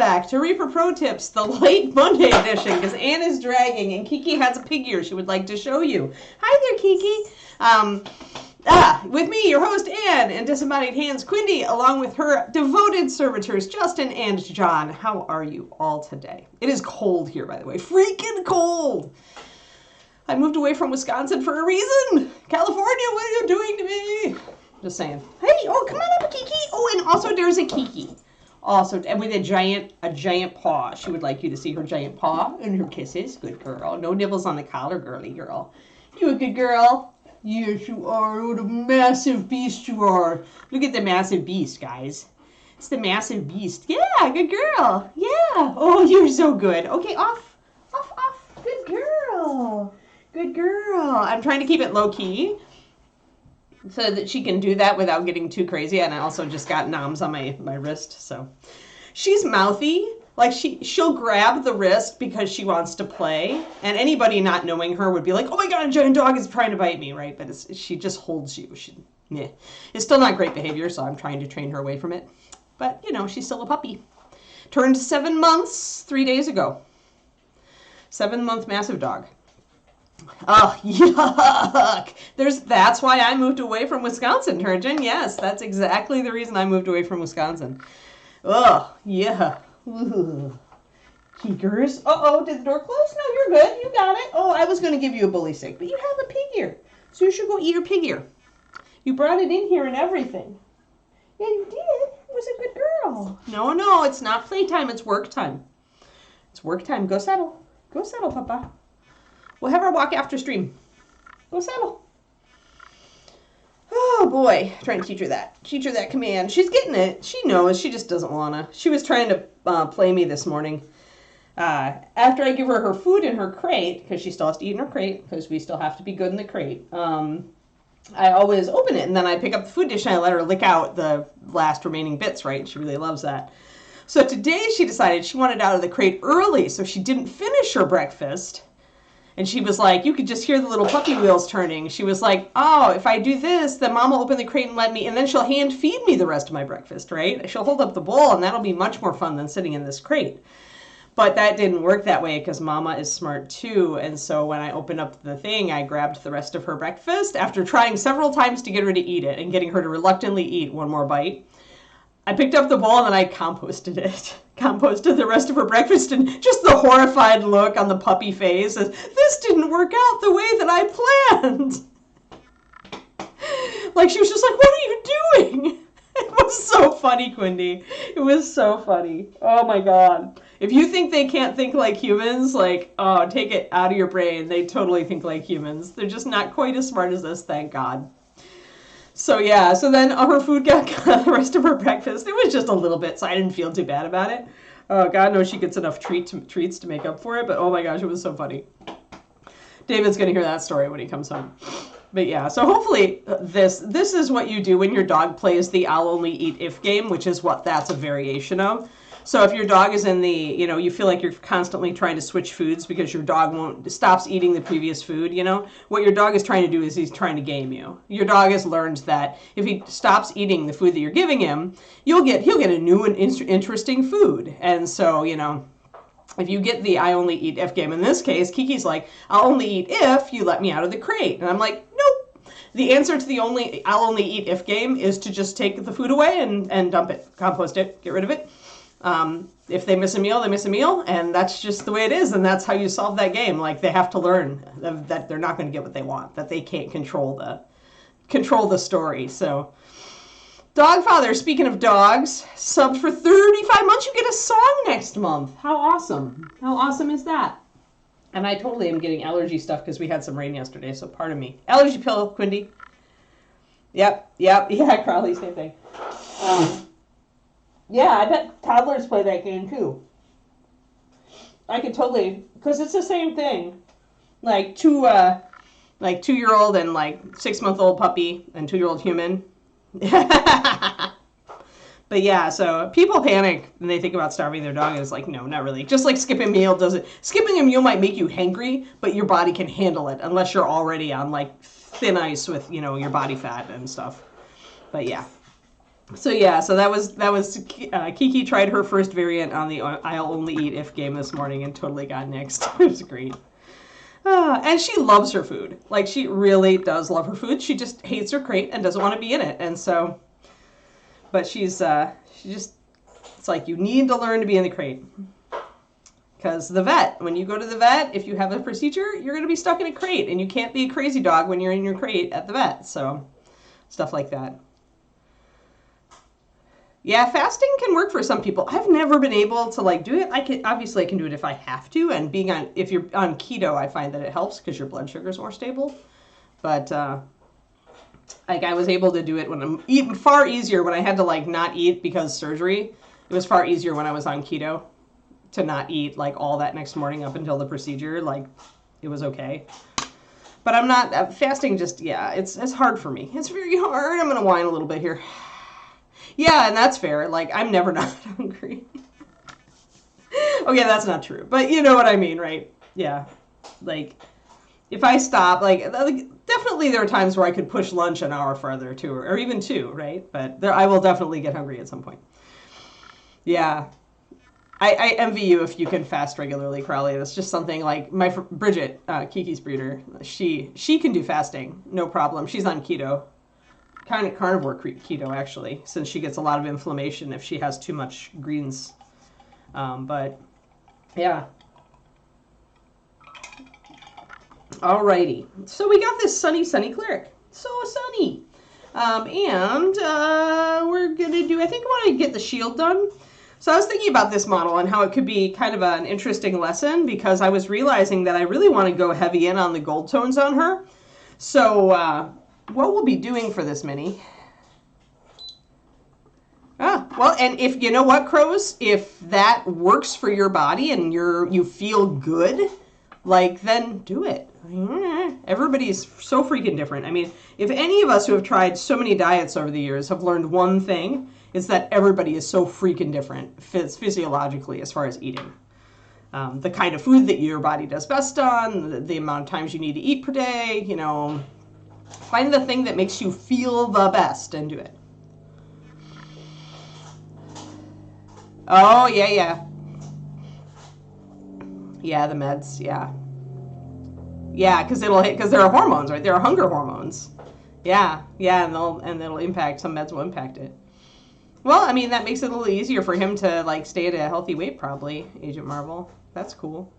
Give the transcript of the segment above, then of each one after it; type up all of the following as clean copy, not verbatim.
back to Reaper Pro Tips, the late Monday edition, because Anne is dragging and Kiki has a pig ear she would like to show you. Hi there, Kiki. With me, your host, Anne, and disembodied hands, Quindy, along with her devoted servitors, Justin and John. How are you all today? It is cold here, by the way. Freaking cold. I moved away from Wisconsin for a reason. California, what are you doing to me? Just saying. Hey, oh, come on up, Kiki. Oh, and also there's a Kiki. Also, with a giant paw. She would like you to see her giant paw and her kisses. Good girl. No nibbles on the collar, girly girl. You a good girl? Yes, you are. What a massive beast you are. Look at the massive beast, guys. It's the massive beast. Yeah, good girl. Yeah. Oh, you're so good. Okay, off. Good girl. Good girl. I'm trying to keep it low-key so that she can do that without getting too crazy. And I also just got noms on my wrist, so. She's mouthy. Like, she'll grab the wrist because she wants to play. And anybody not knowing her would be like, oh my god, a giant dog is trying to bite me, right? But she just holds you. It's still not great behavior, so I'm trying to train her away from it. But, you know, she's still a puppy. Turned 7 months 3 days ago. 7-month massive dog. Oh, yuck. That's why I moved away from Wisconsin, Turgeon. Yes, that's exactly the reason I moved away from Wisconsin. Oh, yeah. Ooh. Keekers. Uh-oh, did the door close? No, you're good. You got it. Oh, I was going to give you a bully stick, but you have a pig ear. So you should go eat your pig ear. You brought it in here and everything. Yeah, you did. It was a good girl. No, it's not playtime. It's work time. It's work time. Go settle. Go settle, Papa. We'll have her walk after stream. Go settle. Oh, boy. Trying to teach her that command. She's getting it. She knows. She just doesn't want to. She was trying to play me this morning. After I give her food in her crate, because she still has to eat in her crate, because we still have to be good in the crate, I always open it, and then I pick up the food dish, and I let her lick out the last remaining bits, right? She really loves that. So today she decided she wanted out of the crate early, so she didn't finish her breakfast. And she was like, you could just hear the little puppy wheels turning. She was like, oh, if I do this, then Mom will open the crate and let me, and then she'll hand feed me the rest of my breakfast, right? She'll hold up the bowl, and that'll be much more fun than sitting in this crate. But that didn't work that way because Mama is smart too. And so when I opened up the thing, I grabbed the rest of her breakfast after trying several times to get her to eat it and getting her to reluctantly eat one more bite. I picked up the bowl and then I composted it. Composted the rest of her breakfast, and just the horrified look on the puppy face as, this didn't work out the way that I planned. Like, she was just like, what are you doing? It was so funny, Quindy. It was so funny. Oh my god. If you think they can't think like humans, like, oh, take it out of your brain. They totally think like humans. They're just not quite as smart as us, thank God. So yeah, so then her food got the rest of her breakfast. It was just a little bit, so I didn't feel too bad about it. Oh, God knows she gets enough treats to make up for it, but oh my gosh, it was so funny. David's going to hear that story when he comes home. But yeah, so hopefully this is what you do when your dog plays the I'll only eat if game, which is what that's a variation of. So if your dog is in the, you feel like you're constantly trying to switch foods because your dog stops eating the previous food, what your dog is trying to do is he's trying to game you. Your dog has learned that if he stops eating the food that you're giving him, he'll get a new and interesting food. And so, if you get the I only eat if game, in this case, Kiki's like, I'll only eat if you let me out of the crate. And I'm like, nope. The answer to the I'll only eat if game is to just take the food away and dump it, compost it, get rid of it. If they miss a meal, they miss a meal, and that's just the way it is, and that's how you solve that game. Like, they have to learn that they're not going to get what they want, that they can't control the story. So, Dogfather, speaking of dogs, subbed for 35 months. You get a song next month. How awesome. How awesome is that? And I totally am getting allergy stuff because we had some rain yesterday, so pardon me. Allergy pill, Quindy. Yep, yeah, Crowley, same thing. Yeah, I bet toddlers play that game too. I could totally, because it's the same thing. Like 2-year-old and 6-month-old puppy and 2-year-old human. But yeah, so people panic when they think about starving their dog. It's like, no, not really. Just like skipping a meal doesn't. Skipping a meal might make you hangry, but your body can handle it unless you're already on thin ice with your body fat and stuff. But yeah. So yeah, so that was Kiki tried her first variant on the I'll only eat if game this morning and totally got nixed. It was great. And she loves her food. Like, she really does love her food. She just hates her crate and doesn't want to be in it. And so, but she just, it's like, you need to learn to be in the crate. Because the vet, when you go to the vet, if you have a procedure, you're going to be stuck in a crate. And you can't be a crazy dog when you're in your crate at the vet. So, stuff like that. Yeah, fasting can work for some people. I've never been able to like do it. I can do it if I have to. And if you're on keto, I find that it helps because your blood sugar is more stable. But like I was able to do it when I'm eating far easier when I had to like not eat because surgery. It was far easier when I was on keto to not eat like all that next morning up until the procedure. Like it was okay. But I'm not fasting. Just it's hard for me. It's very hard. I'm gonna whine a little bit here. Yeah, and that's fair. Like, I'm never not hungry. Okay, that's not true. But you know what I mean, right? Yeah. Like, if I stop, like definitely there are times where I could push lunch an hour further, too, or even 2, right? But I will definitely get hungry at some point. Yeah. I envy you if you can fast regularly, Crowley. That's just something like Bridget, Kiki's breeder, she can do fasting, no problem. She's on keto. Kind of carnivore keto, actually, since she gets a lot of inflammation if she has too much greens. But, yeah. Alrighty. So we got this sunny cleric. So sunny. And we're going to I think I want to get the shield done. So I was thinking about this model and how it could be kind of an interesting lesson because I was realizing that I really want to go heavy in on the gold tones on her. So, what we'll be doing for this mini. Well, and if you know what, Crows, if that works for your body and you feel good, like then do it. Everybody's so freaking different. I mean, if any of us who have tried so many diets over the years have learned one thing, it's that everybody is so freaking different physiologically as far as eating. The kind of food that your body does best on, the amount of times you need to eat per day, you know. Find the thing that makes you feel the best and do it. Oh, yeah. Yeah, the meds, yeah. Yeah, because there are hormones, right? There are hunger hormones. Yeah, and it'll impact, some meds will impact it. Well, I mean, that makes it a little easier for him to, like, stay at a healthy weight, probably, Agent Marvel. That's cool.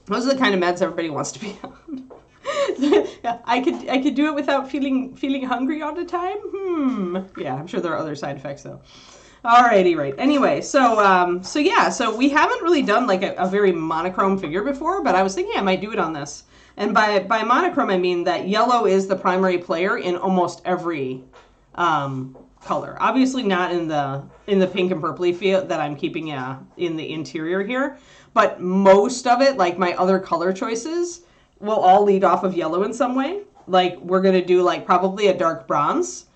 Those are the kind of meds everybody wants to be on. I could do it without feeling hungry all the time. Yeah, I'm sure there are other side effects though. Alrighty, right. Anyway, so we haven't really done like a very monochrome figure before, but I was thinking I might do it on this. And by monochrome I mean that yellow is the primary player in almost every color. Obviously not in the pink and purpley field that I'm keeping in the interior here. But most of it, like my other color choices, will all lead off of yellow in some way. Like we're going to do like probably a dark bronze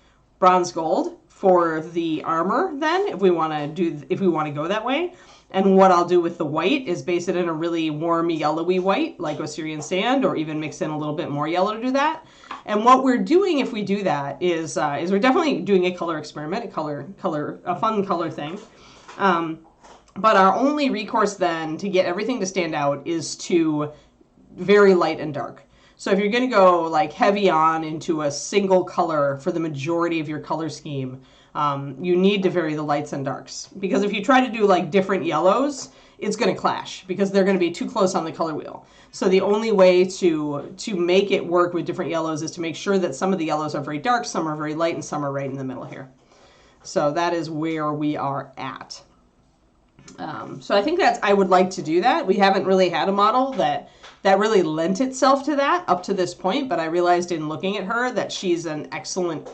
gold for the armor then, if we want to go that way. And what I'll do with the white is base it in a really warm yellowy white, like Osirian sand, or even mix in a little bit more yellow to do that. And what we're doing if we do that is we're definitely doing a color experiment, a fun color thing. But our only recourse then to get everything to stand out is to very light and dark. So if you're going to go like heavy on into a single color for the majority of your color scheme, you need to vary the lights and darks. Because if you try to do like different yellows, it's going to clash because they're going to be too close on the color wheel. So the only way to make it work with different yellows is to make sure that some of the yellows are very dark, some are very light, and some are right in the middle here. So that is where we are at. So I think I would like to do that. We haven't really had a model that really lent itself to that up to this point, but I realized in looking at her that she's an excellent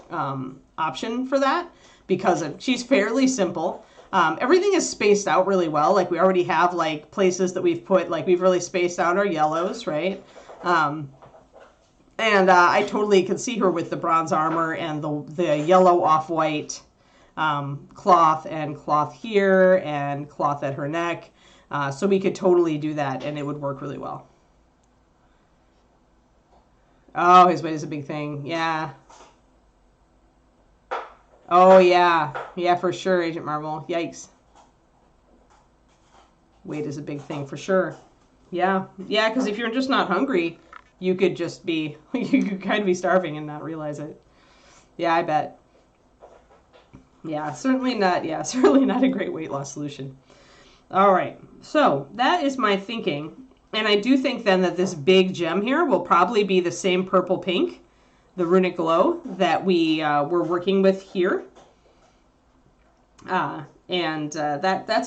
option for that because she's fairly simple. Everything is spaced out really well. Like we already have like places that we've put, like we've really spaced out our yellows, right? And I totally could see her with the bronze armor and the yellow off-white cloth here and cloth at her neck. So we could totally do that and it would work really well. Oh, his weight is a big thing. Yeah. Oh, yeah. Yeah, for sure, Agent Marvel. Yikes. Weight is a big thing for sure. Yeah. Yeah, because if you're just not hungry, you could just be, you could kind of be starving and not realize it. Yeah, I bet. Yeah, certainly not a great weight loss solution. All right, so that is my thinking. And I do think then that this big gem here will probably be the same purple pink, the Runic Glow, that we were working with here. That's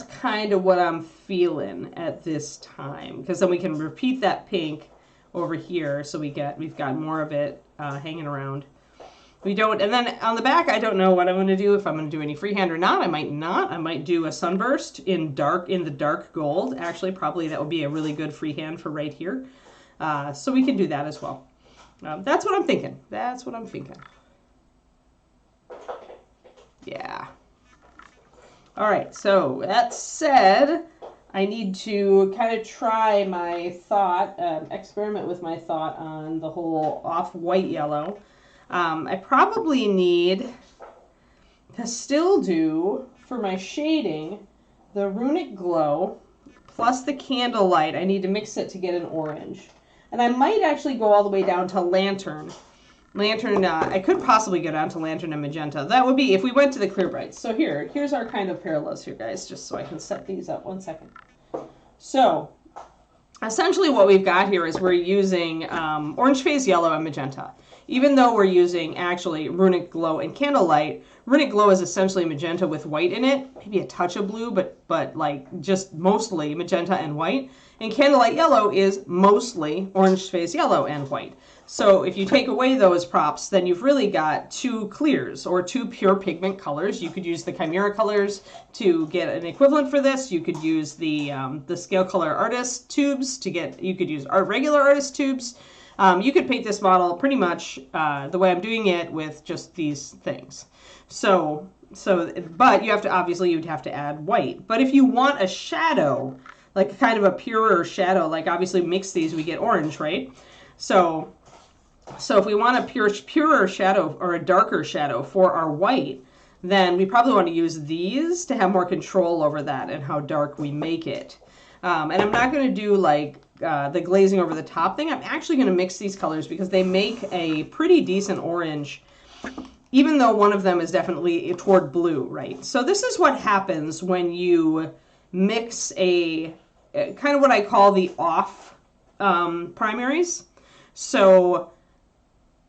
kind of what I'm feeling at this time, because then we can repeat that pink over here, so we've got more of it hanging around. We don't, and then on the back, I don't know what I'm going to do, if I'm going to do any freehand or not. I might not. I might do a sunburst in the dark gold. Actually, probably that would be a really good freehand for right here. So we can do that as well. That's what I'm thinking. That's what I'm thinking. Yeah. All right, so that said, I need to kind of try my thought, experiment with my thought on the whole off-white yellow. I probably need to still do, for my shading, the Runic Glow plus the Candlelight. I need to mix it to get an orange. And I might actually go all the way down to Lantern. I could possibly go down to Lantern and Magenta. That would be if we went to the Clear Brights. So here's our kind of parallels here, guys, just so I can set these up 1 second. So essentially what we've got here is we're using Orange Phase Yellow and Magenta. Even though we're using actually Runic Glow and Candlelight, Runic Glow is essentially magenta with white in it, maybe a touch of blue, but like just mostly magenta and white. And Candlelight Yellow is mostly Orange Phase Yellow and white. So if you take away those props, then you've really got two clears or two pure pigment colors. You could use the Chimera colors to get an equivalent for this. You could use the Scale Color Artist tubes to get. You could use regular artist tubes. You could paint this model pretty much the way I'm doing it with just these things. But you have to, obviously you'd have to add white. But if you want a shadow, like kind of a purer shadow, like obviously mix these, we get orange, right? So if we want a purer shadow or a darker shadow for our white, then we probably want to use these to have more control over that and how dark we make it. And I'm not going to do like the glazing over the top thing. I'm actually going to mix these colors because they make a pretty decent orange, even though one of them is definitely toward blue, right? So this is what happens when you mix a kind of what I call the off primaries. So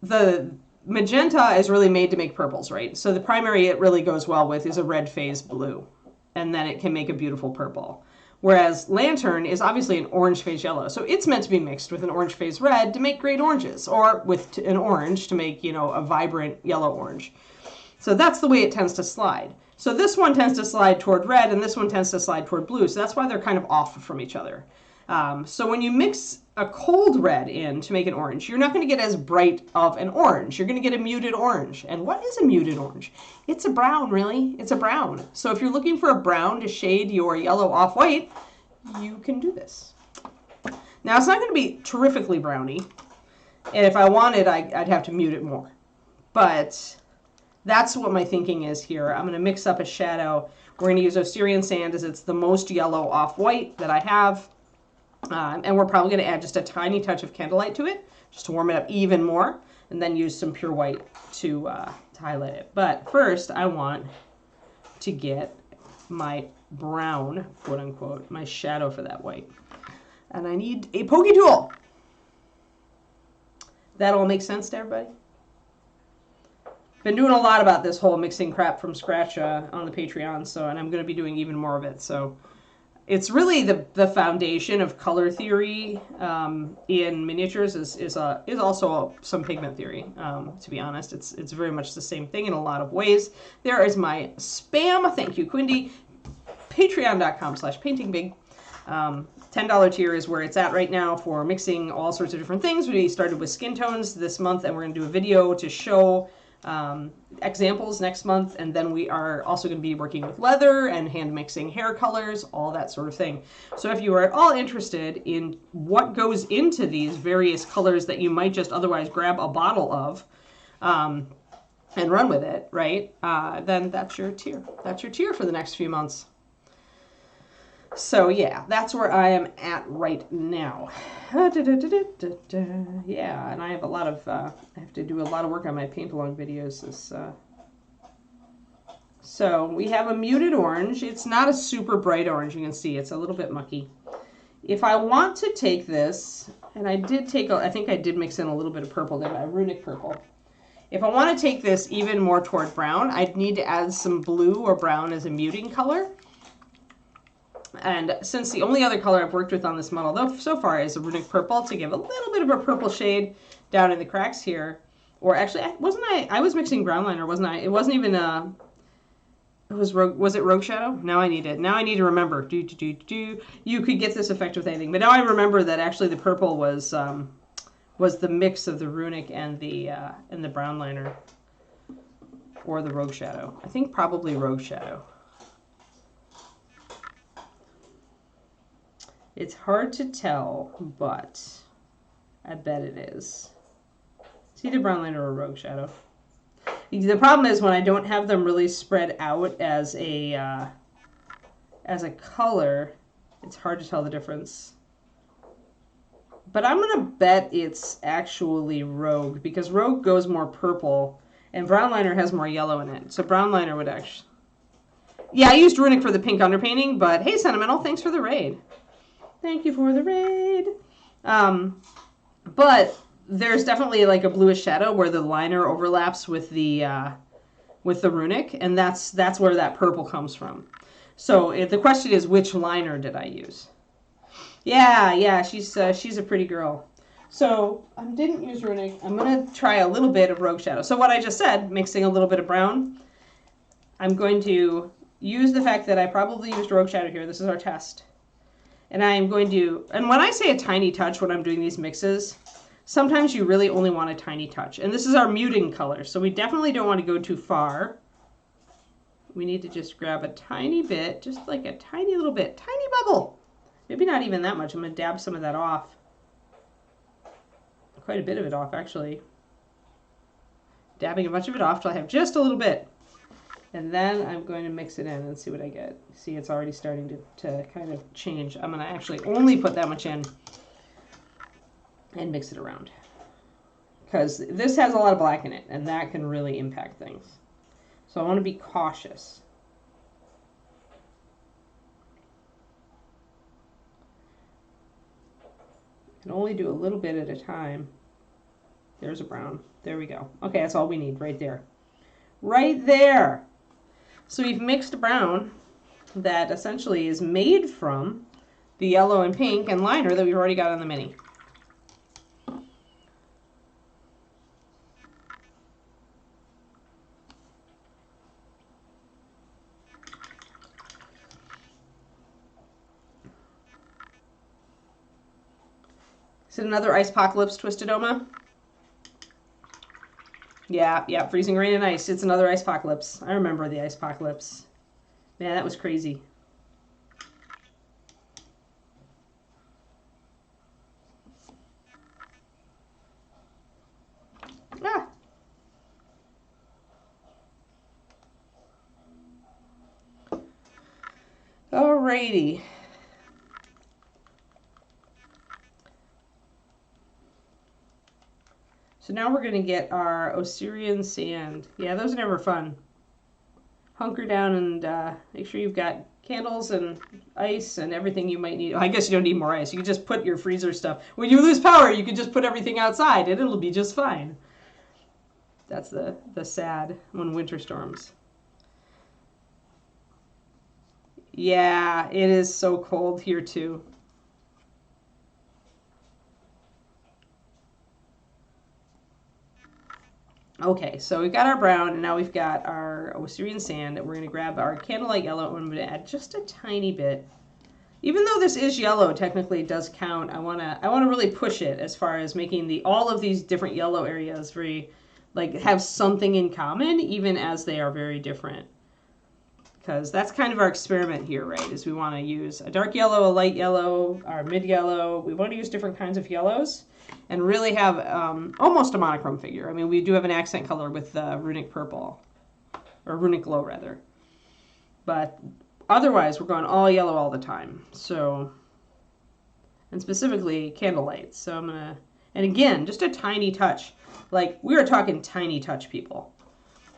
the magenta is really made to make purples, right? So the primary it really goes well with is a red phase blue, and then it can make a beautiful purple. Whereas Lantern is obviously an orange phase yellow. So it's meant to be mixed with an orange phase red to make great oranges, or with an orange to make, a vibrant yellow orange. So that's the way it tends to slide. So this one tends to slide toward red, and this one tends to slide toward blue. So that's why they're kind of off from each other. So when you mix a cold red in to make an orange, you're not going to get as bright of an orange. You're going to get a muted orange. And what is a muted orange? It's a brown, really. It's a brown. So if you're looking for a brown to shade your yellow off-white, you can do this. Now, it's not going to be terrifically browny. And if I wanted, I'd have to mute it more. But that's what my thinking is here. I'm going to mix up a shadow. We're going to use Osirian Sand as it's the most yellow off-white that I have. And we're probably going to add just a tiny touch of Candlelight to it, just to warm it up even more, and then use some pure white to highlight it. But first, I want to get my brown, quote unquote, my shadow for that white. And I need a pokey tool. That all makes sense to everybody? Been doing a lot about this whole mixing crap from scratch on the Patreon, and I'm going to be doing even more of it. So it's really the foundation of color theory in miniatures is also some pigment theory. To be honest, it's very much the same thing in a lot of ways. There is my spam. Thank you, Quindy. Patreon.com/paintingbig. $10 tier is where it's at right now for mixing all sorts of different things. We started with skin tones this month, and we're going to do a video to show examples next month, and then we are also going to be working with leather and hand mixing hair colors, all that sort of thing. So if you are at all interested in what goes into these various colors that you might just otherwise grab a bottle of, and run with it, right? Then that's your tier. That's your tier for the next few months. So yeah, that's where I am at right now. Yeah, and I have a lot of, I have to do a lot of work on my paint along videos. So we have a muted orange. It's not a super bright orange, you can see. It's a little bit mucky. If I want to take this, and I did take, I think I did mix in a little bit of purple there, my runic purple. If I want to take this even more toward brown, I'd need to add some blue or brown as a muting color. And since the only other color I've worked with on this model though so far is a runic purple, to give a little bit of a purple shade down in the cracks here. Or actually, I was mixing brown liner, wasn't I? It wasn't even was it Rogue Shadow? Now I need to remember. You could get this effect with anything, but now I remember that actually the purple was the mix of the runic and the brown liner, or the Rogue Shadow. I think probably Rogue Shadow. It's hard to tell, but I bet it is. It's either brown liner or Rogue Shadow. The problem is when I don't have them really spread out as a color, it's hard to tell the difference. But I'm going to bet it's actually Rogue, because Rogue goes more purple, and brown liner has more yellow in it. So brown liner would actually... Yeah, I used runic for the pink underpainting, but hey, Sentimental, thanks for the raid. Thank you for the raid. But there's definitely like a bluish shadow where the liner overlaps with the runic, and that's where that purple comes from. So the question is, which liner did I use? Yeah, she's a pretty girl. So I didn't use runic. I'm gonna try a little bit of Rogue Shadow. So what I just said, mixing a little bit of brown, I'm going to use the fact that I probably used Rogue Shadow here. This is our test. And I'm going to, and when I say a tiny touch when I'm doing these mixes, sometimes you really only want a tiny touch. And this is our muting color, so we definitely don't want to go too far. We need to just grab a tiny bit, just like a tiny little bit, tiny bubble. Maybe not even that much. I'm going to dab some of that off. Quite a bit of it off, actually. Dabbing a bunch of it off till I have just a little bit. And then I'm going to mix it in and see what I get. See, it's already starting to kind of change. I'm going to actually only put that much in and mix it around, because this has a lot of black in it, and that can really impact things. So I want to be cautious. You can only do a little bit at a time. There's a brown. There we go. Okay, that's all we need right there. Right there. So we've mixed brown that essentially is made from the yellow and pink and liner that we've already got on the mini. Is it another Icepocalypse Twisted Oma? Yeah, freezing rain and ice. It's another Icepocalypse. I remember the Icepocalypse. Man, that was crazy. Ah. Alrighty. So now we're going to get our Osirian sand. Yeah, those are never fun. Hunker down and make sure you've got candles and ice and everything you might need. I guess you don't need more ice. You can just put your freezer stuff. When you lose power, you can just put everything outside and it'll be just fine. That's the sad when winter storms. Yeah, it is so cold here too. Okay, so we've got our brown, and now we've got our Osirian sand. We're going to grab our candlelight yellow, and I'm going to add just a tiny bit. Even though this is yellow, technically it does count. I want to really push it as far as making all of these different yellow areas very, like, have something in common, even as they are very different. Because that's kind of our experiment here, right? Is we want to use a dark yellow, a light yellow, our mid yellow. We want to use different kinds of yellows. and really have almost a monochrome figure. I mean, we do have an accent color with runic purple, or runic glow rather. But otherwise, we're going all yellow all the time. So, and specifically candlelight. So I'm gonna, and again, just a tiny touch. Like, we are talking tiny touch, people.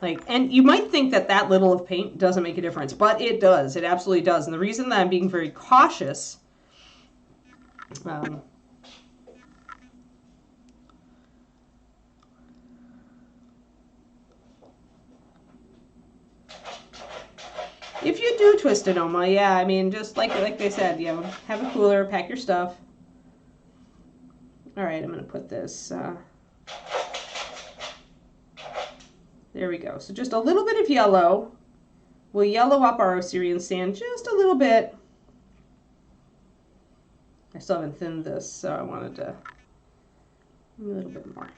Like, and you might think that that little of paint doesn't make a difference, but it does. It absolutely does. And the reason that I'm being very cautious, if you do twist an oma, yeah, I mean, just like they said, you know, have a cooler, pack your stuff. All right, I'm going to put this, there we go. So just a little bit of yellow. We'll yellow up our Osirian sand just a little bit. I still haven't thinned this, so I wanted to, a little bit more.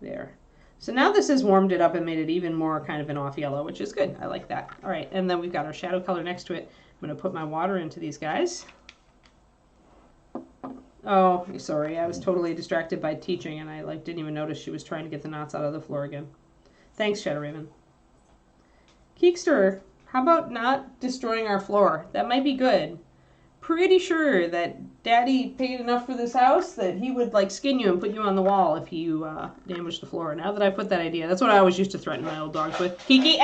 There. So now this has warmed it up and made it even more kind of an off yellow, which is good. I like that. All right, and then we've got our shadow color next to it. I'm going to put my water into these guys. Oh, sorry, I was totally distracted by teaching, and I didn't even notice she was trying to get the knots out of the floor again. Thanks, Shadow Raven. Keekster, how about not destroying our floor? That might be good. Pretty sure that Daddy paid enough for this house that he would skin you and put you on the wall if you damaged the floor. Now that I put that idea, that's what I always used to threaten my old dogs with. Kiki,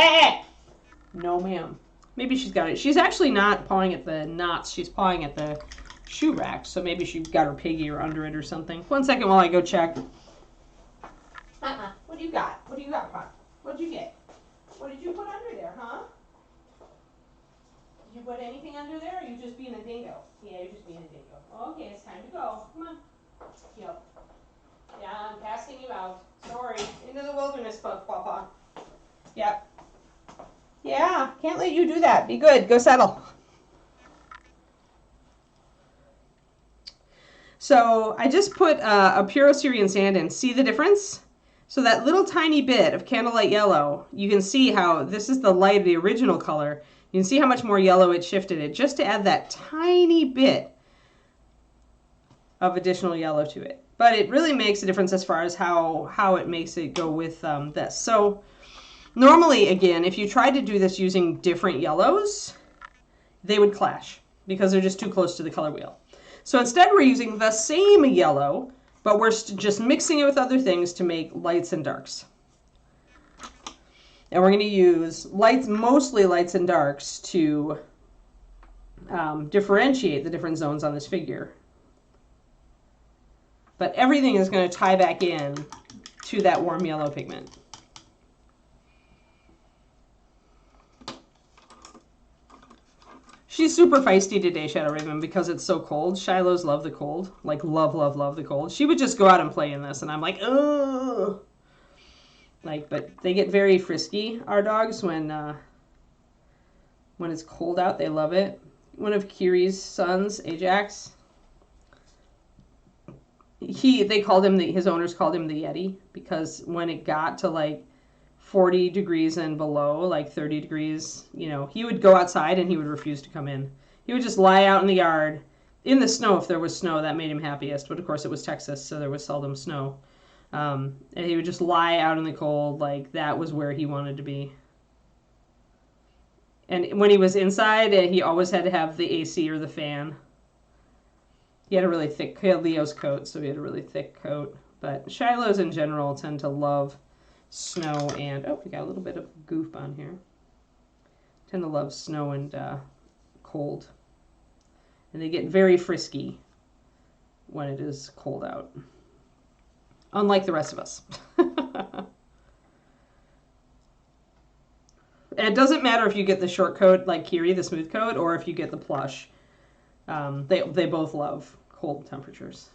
no ma'am. Maybe she's got it. She's actually not pawing at the knots. She's pawing at the shoe rack. So maybe she got her piggy or under it or something. 1 second while I go check. What do you got? What do you got, Pop? What'd you get? What did you put under there, huh? Did you put anything under there, or are you just being a dingo? Yeah, you're just being a dingo. Okay, it's time to go. Come on. Yep. Yeah, I'm casting you out. Sorry. Into the wilderness, Papa. Yep. Yeah, can't let you do that. Be good. Go settle. So I just put a pure Osirian sand in. See the difference? So that little tiny bit of candlelight yellow, you can see how this is the light of the original color. You can see how much more yellow it shifted it just to add that tiny bit of additional yellow to it. But it really makes a difference as far as how it makes it go with this. So normally, again, if you tried to do this using different yellows, they would clash because they're just too close to the color wheel. So instead we're using the same yellow, but we're just mixing it with other things to make lights and darks. And we're going to use lights, mostly lights and darks, to differentiate the different zones on this figure. But everything is going to tie back in to that warm yellow pigment. She's super feisty today, Shadow Raven, because it's so cold. Shilohs love the cold. Like, love, love, love the cold. She would just go out and play in this, and I'm like, ugh. But they get very frisky, our dogs, when it's cold out. They love it. One of Kiri's sons, Ajax, they called him, his owners called him the Yeti, because when it got to 40 degrees and below, 30 degrees, he would go outside and he would refuse to come in. He would just lie out in the yard, in the snow if there was snow. That made him happiest, but of course it was Texas, so there was seldom snow. And he would just lie out in the cold, that was where he wanted to be. And when he was inside, he always had to have the AC or the fan. He had Leo's coat, so he had a really thick coat. But Shilohs in general tend to love snow and, oh, we got a little bit of goof on here. Tend to love snow and cold. And they get very frisky when it is cold out. Unlike the rest of us. And it doesn't matter if you get the short coat like Kiri, the smooth coat, or if you get the plush. They both love cold temperatures.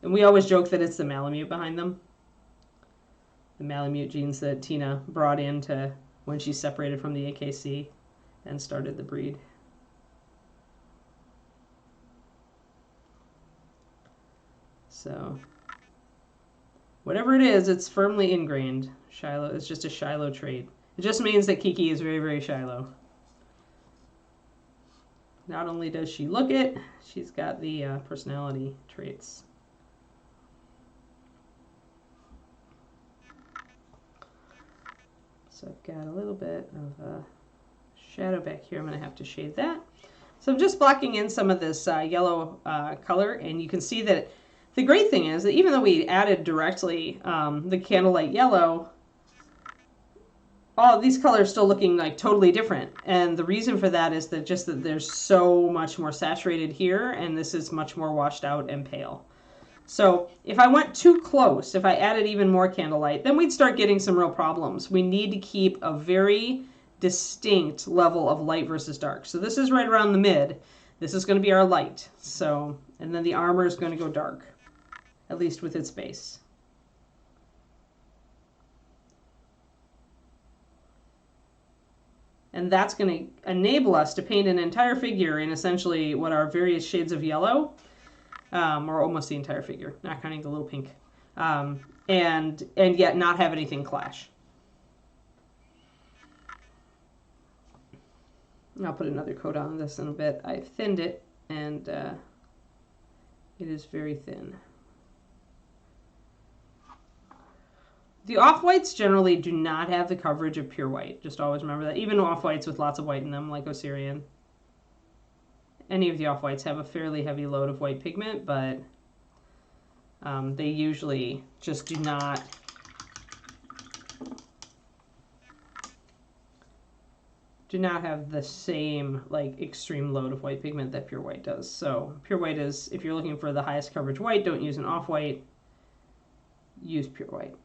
And we always joke that it's the Malamute behind them. The Malamute genes that Tina brought in when she separated from the AKC and started the breed. So, whatever it is, it's firmly ingrained. Shiloh is just a Shiloh trait. It just means that Kiki is very, very Shiloh. Not only does she look it, she's got the personality traits. So I've got a little bit of a shadow back here. I'm going to have to shade that. So I'm just blocking in some of this yellow color, and you can see that the great thing is that even though we added directly the candlelight yellow, all of these colors still looking like totally different. And the reason for that is that just that there's so much more saturated here, and this is much more washed out and pale. So if I went too close, if I added even more candlelight, then we'd start getting some real problems. We need to keep a very distinct level of light versus dark. So this is right around the mid. This is going to be our light. So, and then the armor is going to go dark, at least with its base. And that's going to enable us to paint an entire figure in essentially what are various shades of yellow. Or almost the entire figure, not counting the little pink, and yet not have anything clash. I'll put another coat on this in a bit. I've thinned it, and it is very thin. The off-whites generally do not have the coverage of pure white. Just always remember that. Even off-whites with lots of white in them, like Osirian. Any of the off-whites have a fairly heavy load of white pigment, but they usually just do not have the same like extreme load of white pigment that pure white does. So pure white is, if you're looking for the highest coverage white, don't use an off-white, use pure white.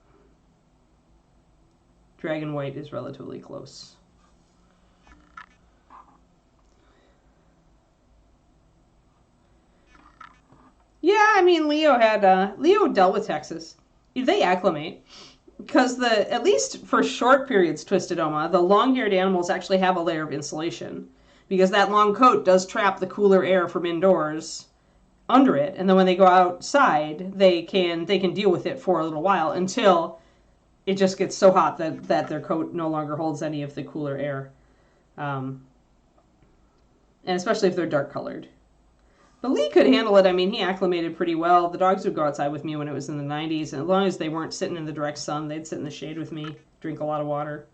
Dragon white is relatively close. Yeah, I mean, Leo dealt with Texas. They acclimate because at least for short periods, Twisted Oma, the long-haired animals actually have a layer of insulation because that long coat does trap the cooler air from indoors under it, and then when they go outside, they can deal with it for a little while until it just gets so hot that their coat no longer holds any of the cooler air, and especially if they're dark colored. But Lee could handle it. I mean, he acclimated pretty well. The dogs would go outside with me when it was in the 90s, and as long as they weren't sitting in the direct sun, they'd sit in the shade with me, drink a lot of water.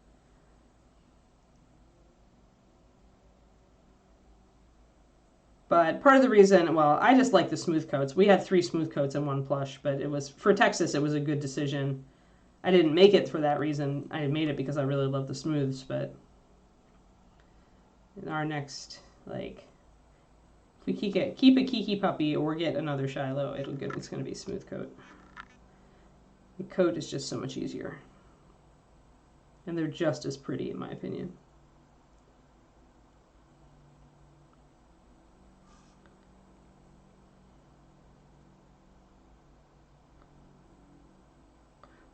But part of the reason, well, I just like the smooth coats. We had 3 smooth coats in one plush, but it was, for Texas, it was a good decision. I didn't make it for that reason. I made it because I really love the smooths, but in our next, like, if we keep a Kiki puppy or get another Shiloh, it's going to be a smooth coat. The coat is just so much easier. And they're just as pretty, in my opinion.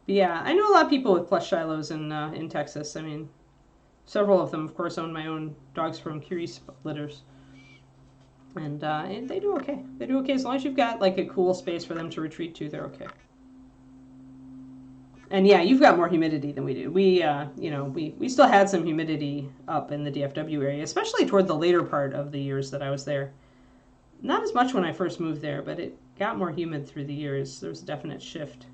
But yeah, I know a lot of people with plush Shilohs in Texas. I mean, several of them, of course, own my own dogs from Curie's litters. And they do okay. They do okay as long as you've got like a cool space for them to retreat to. They're okay. And yeah, you've got more humidity than we do. We still had some humidity up in the DFW area, especially toward the later part of the years that I was there. Not as much when I first moved there, but it got more humid through the years. There was a definite shift.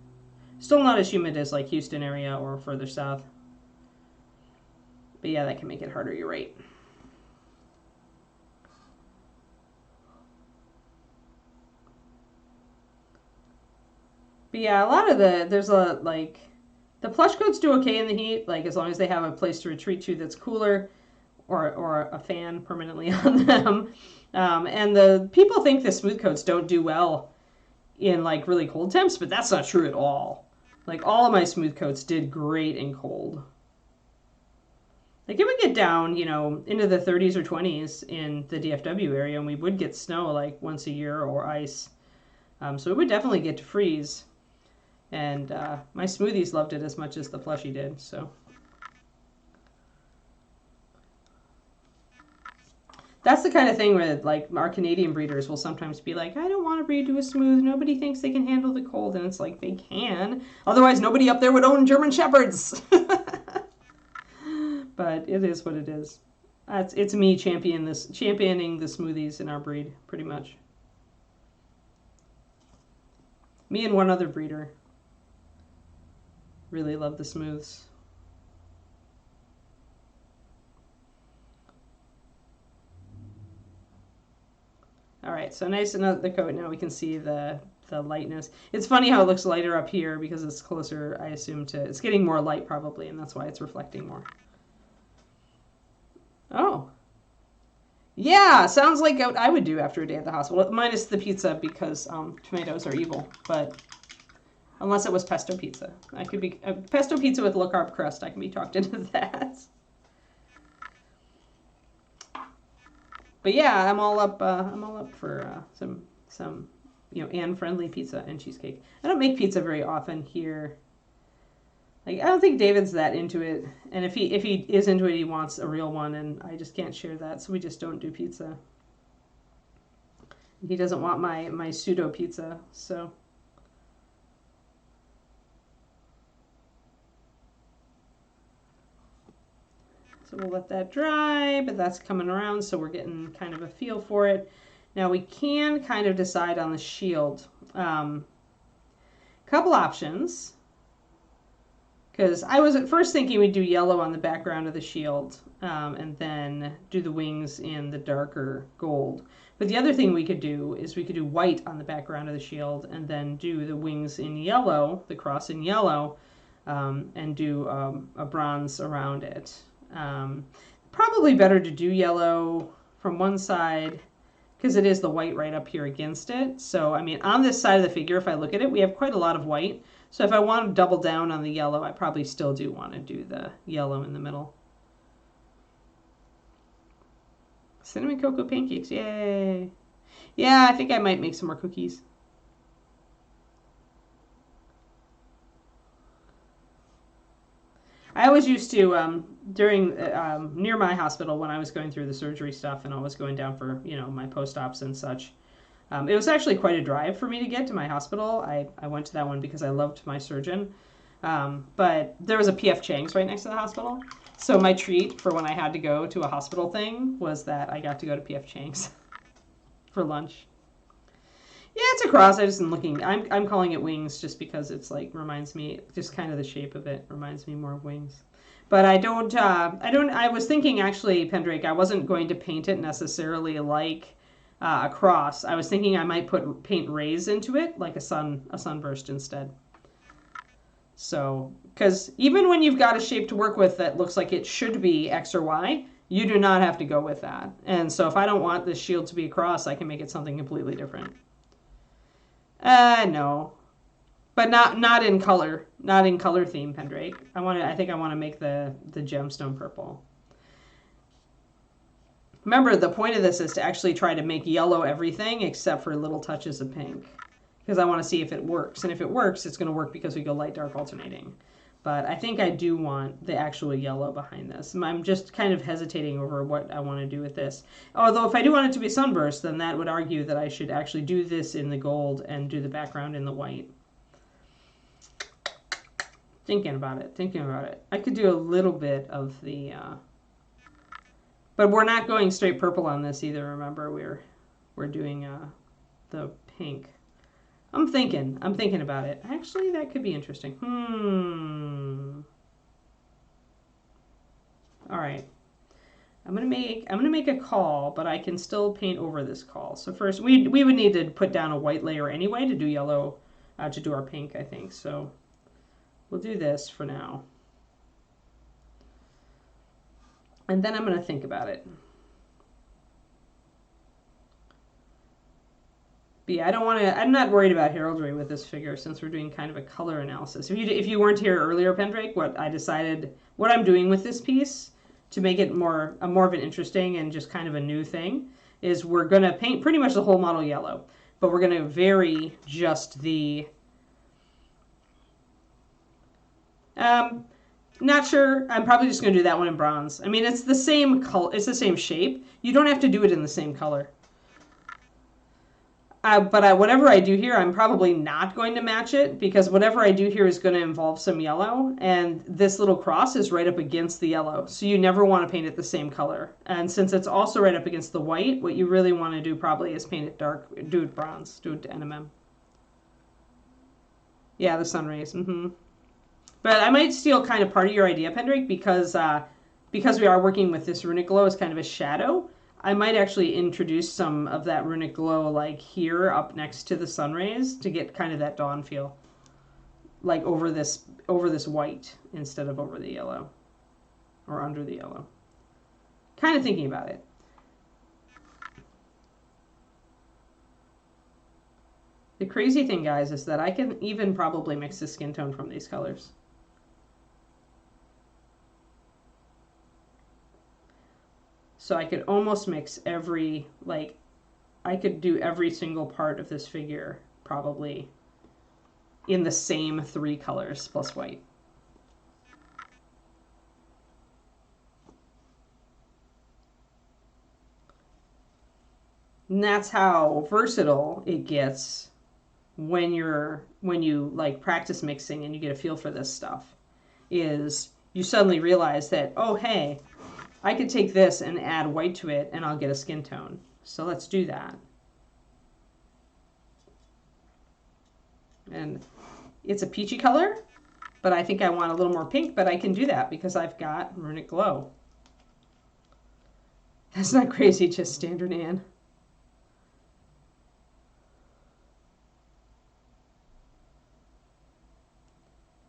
Still not as humid as like Houston area or further south. But yeah, that can make it harder. You're right. But yeah, a lot of the plush coats do okay in the heat, like as long as they have a place to retreat to that's cooler, or a fan permanently on them. And the people think the smooth coats don't do well in like really cold temps, but that's not true at all. Like all of my smooth coats did great in cold. Like it would get down, into the 30s or 20s in the DFW area, and we would get snow like once a year or ice. So it would definitely get to freeze. And my smoothies loved it as much as the plushie did, so. That's the kind of thing where, like, our Canadian breeders will sometimes be like, I don't want to breed to a smooth. Nobody thinks they can handle the cold. And it's like, they can. Otherwise, nobody up there would own German Shepherds. But it is what it is. It's me championing the smoothies in our breed, pretty much. Me and one other breeder really love the smooths. right, so nice another coat. Now we can see the lightness. It's funny how it looks lighter up here because it's closer, I assume, to, it's getting more light probably, and that's why it's reflecting more. Oh. Yeah, sounds like what I would do after a day at the hospital, minus the pizza because tomatoes are evil, but unless it was pesto pizza. I could be, pesto pizza with low carb crust, I can be talked into that. But yeah, I'm all up for some Anne friendly pizza and cheesecake. I don't make pizza very often here. Like, I don't think David's that into it, and if he is into it, he wants a real one, and I just can't share that, so we just don't do pizza. He doesn't want my pseudo pizza, so. So we'll let that dry, but that's coming around, so we're getting kind of a feel for it. Now we can kind of decide on the shield. Couple options. Because I was at first thinking we'd do yellow on the background of the shield and then do the wings in the darker gold. But the other thing we could do is we could do white on the background of the shield and then do the wings in yellow, the cross in yellow, and do a bronze around it. Probably better to do yellow from one side because it is the white right up here against it. So, I mean, on this side of the figure, if I look at it, we have quite a lot of white. So if I want to double down on the yellow, I probably still do want to do the yellow in the middle. Cinnamon cocoa pancakes, yay! Yeah, I think I might make some more cookies. I always used to, during, near my hospital when I was going through the surgery stuff and I was going down for, my post-ops and such, it was actually quite a drive for me to get to my hospital. I went to that one because I loved my surgeon. But there was a P.F. Chang's right next to the hospital. So my treat for when I had to go to a hospital thing was that I got to go to P.F. Chang's for lunch. Yeah, it's a cross. I just am looking. I'm calling it wings just because it's like reminds me, just kind of the shape of it reminds me more of wings. But I was thinking actually, Pendrake, I wasn't going to paint it necessarily like a cross. I was thinking I might paint rays into it, like a sunburst instead. So, because even when you've got a shape to work with that looks like it should be X or Y, you do not have to go with that. And so if I don't want this shield to be a cross, I can make it something completely different. No. But not in color. Not in color theme, Pendrake. I think I want to make the gemstone purple. Remember, the point of this is to actually try to make yellow everything except for little touches of pink. Because I want to see if it works. And if it works, it's going to work because we go light-dark alternating. But I think I do want the actual yellow behind this. I'm just kind of hesitating over what I want to do with this. Although if I do want it to be sunburst, then that would argue that I should actually do this in the gold and do the background in the white. Thinking about it. I could do a little bit of the... But we're not going straight purple on this either, remember? We're doing the pink. I'm thinking about it. Actually, that could be interesting. All right. I'm gonna make a call, but I can still paint over this call. So first, we would need to put down a white layer anyway to do yellow, to do our pink, I think. So we'll do this for now. And then I'm going to think about it. But yeah, I'm not worried about heraldry with this figure since we're doing kind of a color analysis. If you weren't here earlier, Pendrake, what I'm doing with this piece to make it more of an interesting and just kind of a new thing is we're going to paint pretty much the whole model yellow, but we're going to vary just the... Not sure. I'm probably just going to do that one in bronze. I mean, it's the same color. It's the same shape. You don't have to do it in the same color. But whatever I do here, I'm probably not going to match it because whatever I do here is going to involve some yellow, and this little cross is right up against the yellow. So you never want to paint it the same color. And since it's also right up against the white, what you really want to do probably is paint it dark. Do it bronze. Do it to NMM. Yeah, the sun rays. But I might steal kind of part of your idea, Pendrake, because we are working with this runic glow as kind of a shadow. I might actually introduce some of that runic glow like here up next to the sun rays to get kind of that dawn feel. Like over this white instead of over the yellow or under the yellow. Kind of thinking about it. The crazy thing, guys, is that I can even probably mix the skin tone from these colors. So I could almost mix every, like, I could do every single part of this figure probably in the same 3 colors plus white. And that's how versatile it gets when you like practice mixing and you get a feel for this stuff, is you suddenly realize that, oh hey, I could take this and add white to it and I'll get a skin tone. So let's do that. And it's a peachy color, but I think I want a little more pink, but I can do that because I've got runic glow. That's not crazy, just standard Anne.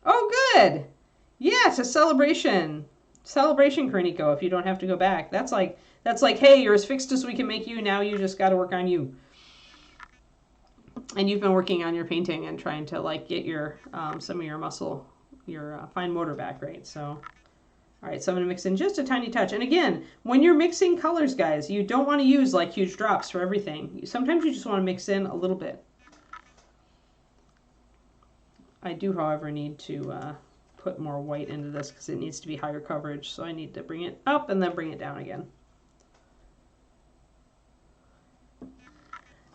Oh, good. Yeah, it's a celebration. Celebration, Kerniko, if you don't have to go back. That's like, hey, you're as fixed as we can make you. Now you just got to work on you. And you've been working on your painting and trying to like get your some of your muscle, your fine motor back, right? So, all right, so I'm going to mix in just a tiny touch. And again, when you're mixing colors, guys, you don't want to use like huge drops for everything. Sometimes you just want to mix in a little bit. I do, however, need to put more white into this because it needs to be higher coverage. So I need to bring it up and then bring it down again.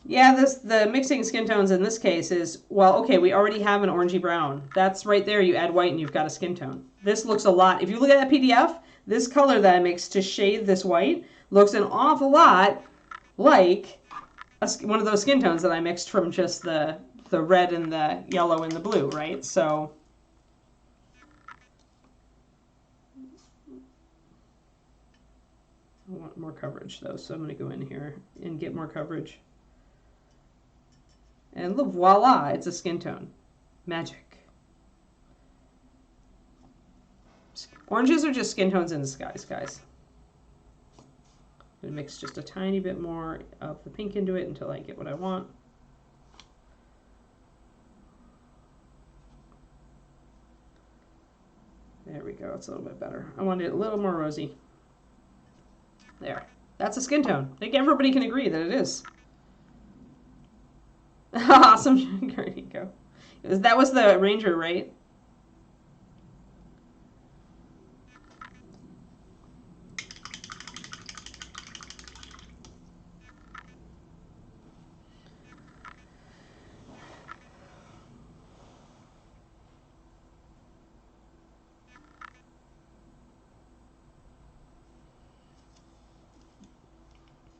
Yeah, the mixing skin tones in this case is, well, okay, we already have an orangey brown. That's right there. You add white and you've got a skin tone. This looks a lot, if you look at that PDF, this color that I mixed to shade this white looks an awful lot like one of those skin tones that I mixed from just the red and the yellow and the blue, right? So I want more coverage though, so I'm going to go in here and get more coverage. And look, voila, it's a skin tone. Magic. Oranges are just skin tones in disguise, guys. I'm going to mix just a tiny bit more of the pink into it until I get what I want. There we go, it's a little bit better. I want it a little more rosy. There. That's a skin tone. I think everybody can agree that it is. Awesome. There you go. That was the Ranger, right?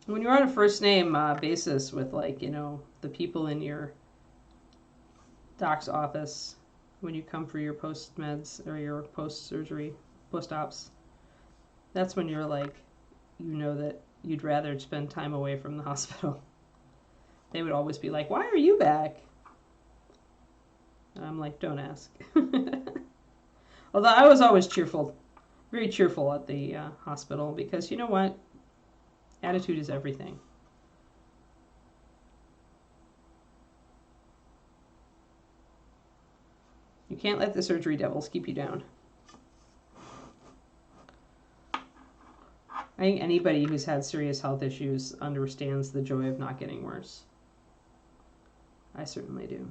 When you're on a first name basis with, like, you know, the people in your doc's office, when you come for your post-meds or your post-surgery, post-ops, that's when you're like, you know that you'd rather spend time away from the hospital. They would always be like, why are you back? And I'm like, don't ask. Although I was always cheerful, very cheerful at the hospital because, you know what? Attitude is everything. You can't let the surgery devils keep you down. I think anybody who's had serious health issues understands the joy of not getting worse. I certainly do.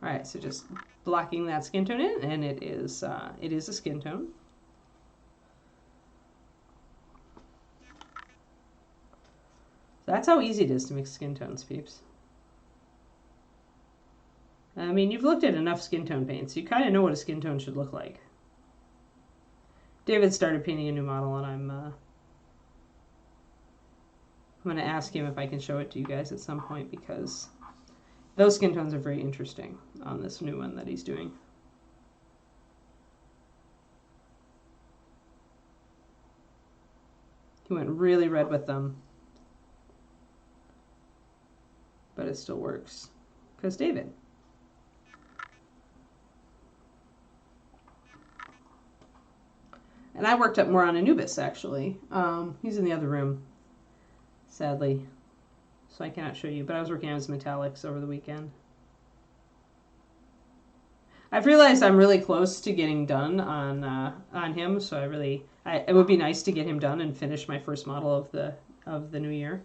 All right, so just blocking that skin tone in, and it is a skin tone. That's how easy it is to mix skin tones, peeps. I mean, you've looked at enough skin tone paints. You kind of know what a skin tone should look like. David started painting a new model, and I'm going to ask him if I can show it to you guys at some point because Those skin tones are very interesting on this new one that he's doing. He went really red with them. But it still works. Because David. And I worked up more on Anubis, actually. He's in the other room, sadly. So I cannot show you. But I was working on his metallics over the weekend. I've realized I'm really close to getting done on him. So it would be nice to get him done and finish my first model of the new year.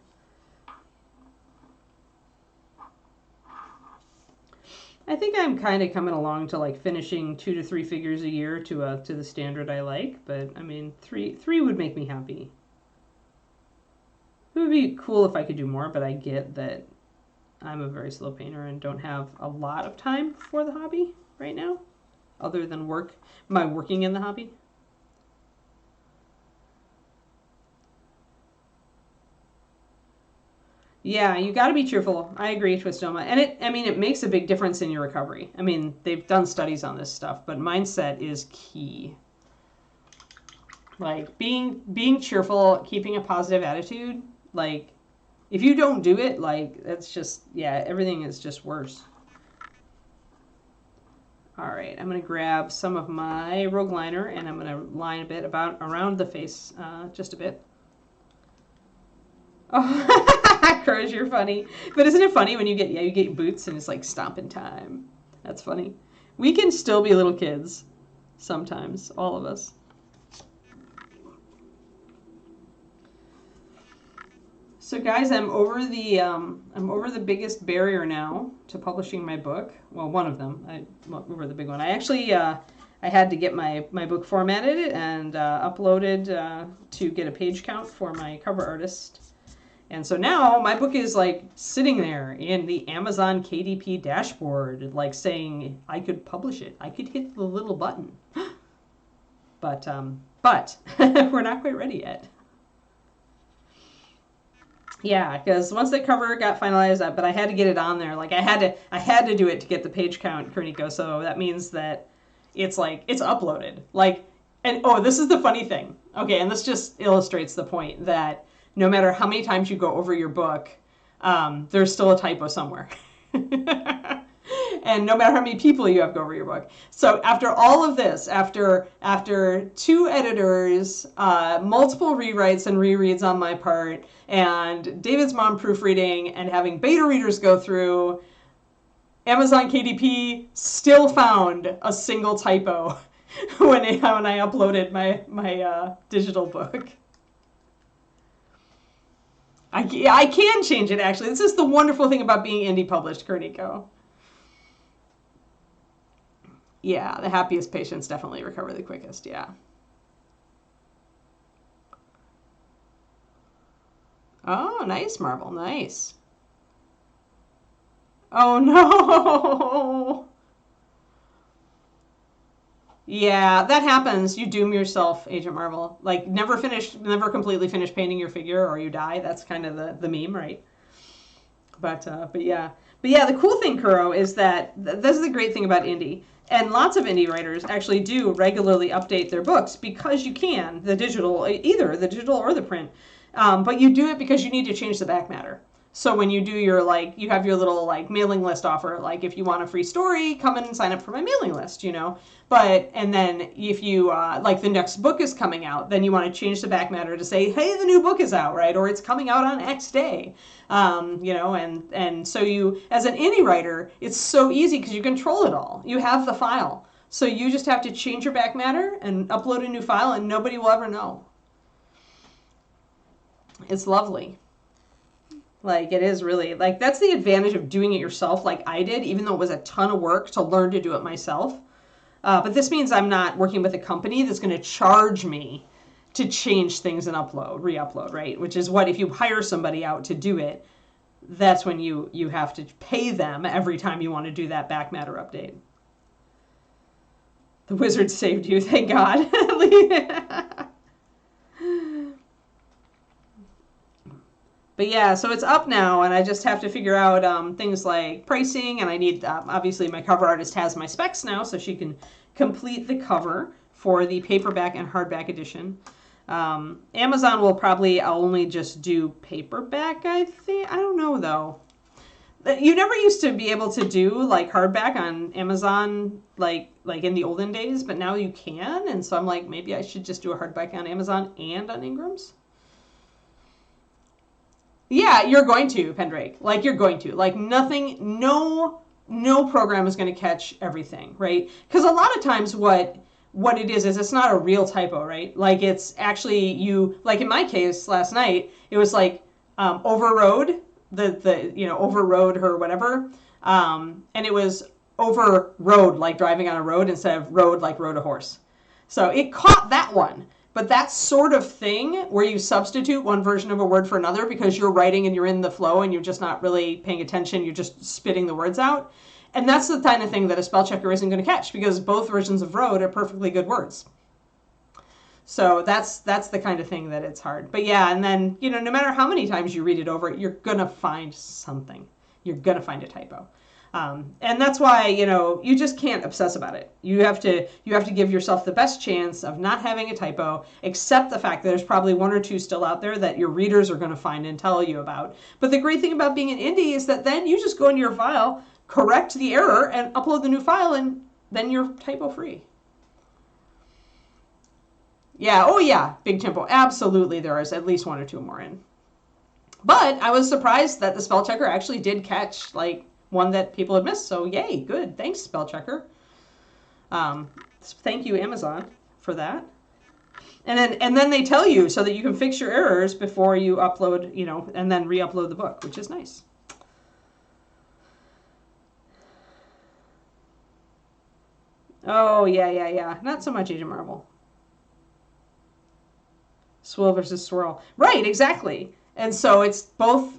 I think I'm kind of coming along to like finishing 2 to 3 figures a year to the standard I like, but I mean three would make me happy. It would be cool if I could do more, but I get that I'm a very slow painter and don't have a lot of time for the hobby right now, other than working in the hobby. Yeah, you got to be cheerful. I agree, Twistoma. And it makes a big difference in your recovery. I mean, they've done studies on this stuff, but mindset is key. Like being cheerful, keeping a positive attitude, like if you don't do it, like that's just, yeah, everything is just worse. All right, I'm going to grab some of my Rogue Liner and I'm going to line a bit around the face, just a bit. Oh, Courage, you're funny. But isn't it funny when you get boots and it's like stomping time? That's funny. We can still be little kids sometimes, all of us. So guys, I'm over the biggest barrier now to publishing my book. Well, one of them. Over the big one. I actually I had to get my book formatted and uploaded to get a page count for my cover artist. And so now my book is like sitting there in the Amazon KDP dashboard, like saying I could publish it. I could hit the little button. But we're not quite ready yet. Yeah, because once the cover got finalized, but I had to get it on there. Like I had to do it to get the page count, Kerniko. So that means that it's uploaded. Like, and oh, this is the funny thing. Okay, and this just illustrates the point that no matter how many times you go over your book, there's still a typo somewhere. And no matter how many people you have go over your book. So after all of this, after 2 editors, multiple rewrites and rereads on my part, and David's mom proofreading, and having beta readers go through, Amazon KDP still found a single typo when I uploaded my digital book. I can change it, actually. This is the wonderful thing about being indie published, Kerniko. Yeah, the happiest patients definitely recover the quickest, yeah. Oh, nice, Marvel, nice. Oh, no. Yeah, that happens. You doom yourself, Agent Marvel. Like, never completely finish painting your figure or you die. That's kind of the meme, right? But yeah. But yeah, the cool thing, Kuro, is that this is the great thing about indie. And lots of indie writers actually do regularly update their books because you can, either the digital or the print. But you do it because you need to change the back matter. So when you do your, you have your little, mailing list offer, if you want a free story, come in and sign up for my mailing list, But, and then if you, the next book is coming out, then you want to change the back matter to say, hey, the new book is out, right? Or it's coming out on X day, and so you, as an indie writer, it's so easy because you control it all. You have the file. So you just have to change your back matter and upload a new file and nobody will ever know. It's lovely. It is really, that's the advantage of doing it yourself like I did, even though it was a ton of work to learn to do it myself. But this means I'm not working with a company that's going to charge me to change things and re-upload, right? Which is what, if you hire somebody out to do it, that's when you have to pay them every time you want to do that back matter update. The wizard saved you, thank God. But But yeah, so it's up now, and I just have to figure out things like pricing, and I need, obviously my cover artist has my specs now, so she can complete the cover for the paperback and hardback edition. Amazon will probably only just do paperback, I think. I don't know, though. You never used to be able to do like hardback on Amazon like in the olden days, but now you can, and so I'm like, maybe I should just do a hardback on Amazon and on Ingram's. Yeah, you're going to, Pendrake. Like, you're going to. Like, nothing, no program is going to catch everything, right? Because a lot of times what it is it's not a real typo, right? Like, it's actually you, like in my case last night, it was like overrode, overrode her whatever. And it was overrode, like driving on a road, instead of road, like rode a horse. So it caught that one. But that sort of thing where you substitute one version of a word for another because you're writing and you're in the flow and you're just not really paying attention, you're just spitting the words out. And that's the kind of thing that a spell checker isn't going to catch because both versions of road are perfectly good words. So that's the kind of thing that it's hard. But yeah, and then, no matter how many times you read it over, you're going to find something. You're going to find a typo. And that's why, you just can't obsess about it. You have to give yourself the best chance of not having a typo, except the fact that there's probably one or two still out there that your readers are going to find and tell you about. But the great thing about being an indie is that then you just go into your file, correct the error, and upload the new file, and then you're typo free. Yeah, oh yeah, big tempo. Absolutely, there is at least one or two more in. But I was surprised that the spell checker actually did catch, like, one that people had missed. So yay, good. Thanks, spell checker. Thank you, Amazon, for that. And then they tell you so that you can fix your errors before you upload, and then re-upload the book, which is nice. Oh, yeah. Not so much Agent Marvel. Swill versus swirl. Right, exactly. And so it's both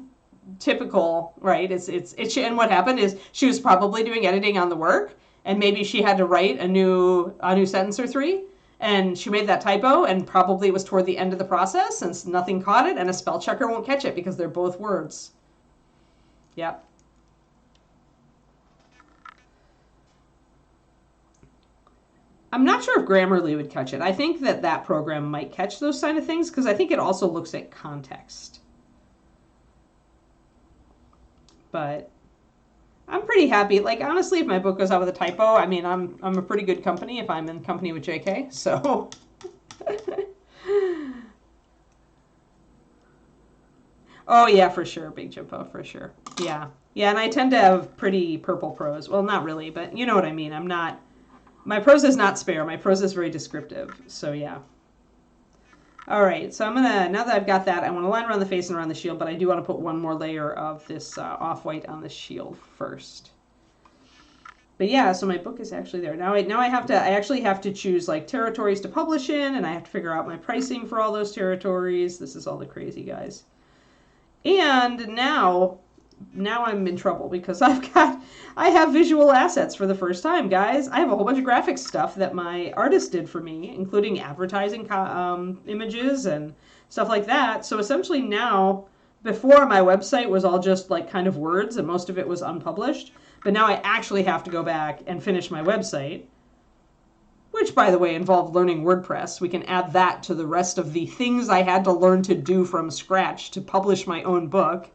typical, right? It's and what happened is she was probably doing editing on the work, and maybe she had to write a new sentence or three, and she made that typo, and probably it was toward the end of the process, and nothing caught it, and a spell checker won't catch it because they're both words. Yep. I'm not sure if Grammarly would catch it. I think that program might catch those kind of things because I think it also looks at context. But I'm pretty happy. Like, honestly, if my book goes out with a typo, I mean, I'm a pretty good company if I'm in company with JK. So, oh yeah, for sure, Big Jimpo, for sure. Yeah, and I tend to have pretty purple prose. Well, not really, but you know what I mean. My prose is not spare. My prose is very descriptive. So yeah. All right, so I'm gonna, now that I've got that, I want to line around the face and around the shield, but I do want to put one more layer of this off-white on the shield first. But yeah, so my book is actually there. Now I actually have to choose like territories to publish in, and I have to figure out my pricing for all those territories. This is all the crazy, guys. And now I'm in trouble because I have visual assets for the first time, guys. I have a whole bunch of graphics stuff that my artist did for me, including advertising images and stuff like that. So essentially now, before my website was all just like kind of words and most of it was unpublished, but now I actually have to go back and finish my website, which, by the way, involved learning WordPress. We can add that to the rest of the things I had to learn to do from scratch to publish my own book.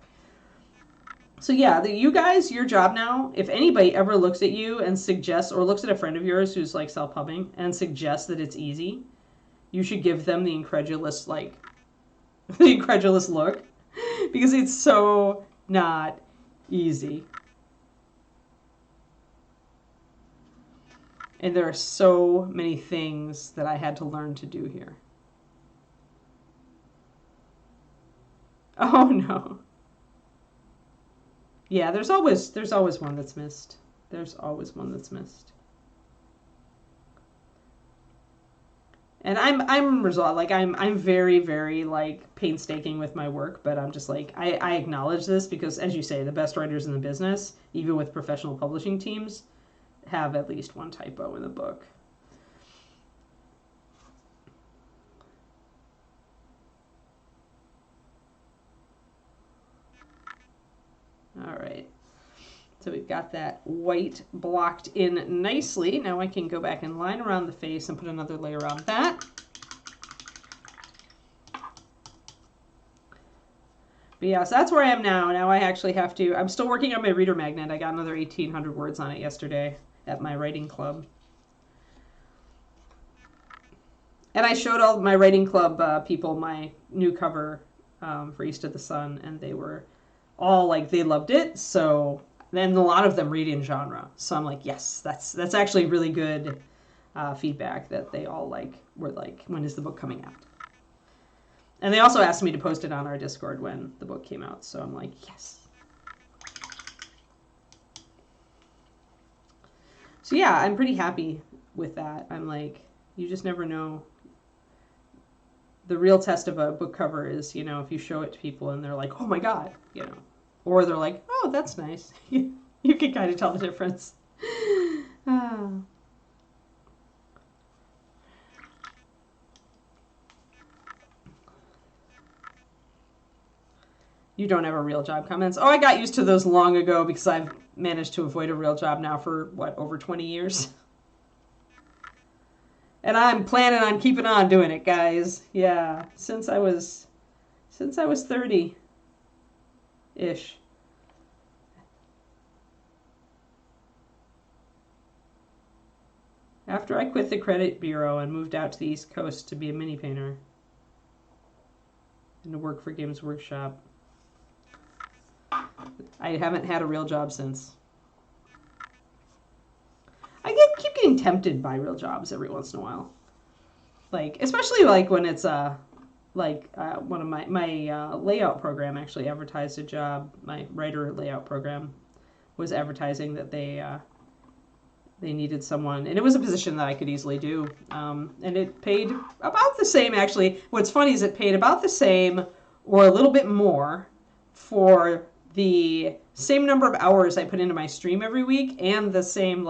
So yeah, you guys, your job now, if anybody ever looks at you and suggests, or looks at a friend of yours who's like self-pubbing and suggests that it's easy, you should give them the incredulous, the incredulous look, because it's so not easy. And there are so many things that I had to learn to do here. Oh no. Yeah, there's always one that's missed. There's always one that's missed. And I'm resolved. Like I'm very, very like painstaking with my work, but I'm just like I acknowledge this because, as you say, the best writers in the business, even with professional publishing teams, have at least one typo in the book. All right. So we've got that white blocked in nicely. Now I can go back and line around the face and put another layer on that. But yeah, so that's where I am now. Now I actually have to, I'm still working on my reader magnet. I got another 1,800 words on it yesterday at my writing club. And I showed all my writing club people my new cover for East of the Sun, and they were all like, they loved it. So then a lot of them read in genre. So I'm like, yes, that's actually really good feedback that they all were like, when is the book coming out? And they also asked me to post it on our Discord when the book came out. So I'm like, yes. So yeah, I'm pretty happy with that. I'm like, you just never know. The real test of a book cover is, you know, if you show it to people and they're like, oh my God, you know, or they're like, oh, that's nice. You can kind of tell the difference. You don't have a real job comments. Oh, I got used to those long ago because I've managed to avoid a real job now for, what, over 20 years? And I'm planning on keeping on doing it, guys. Yeah, since I was 30-ish. After I quit the credit bureau and moved out to the East Coast to be a mini painter and to work for Games Workshop, I haven't had a real job since. I keep getting tempted by real jobs every once in a while. Like, especially like when it's one of my layout program actually advertised a job. My writer layout program was advertising that they needed someone, and it was a position that I could easily do. And it paid about the same, actually. What's funny is it paid about the same or a little bit more for the same number of hours I put into my stream every week, and the same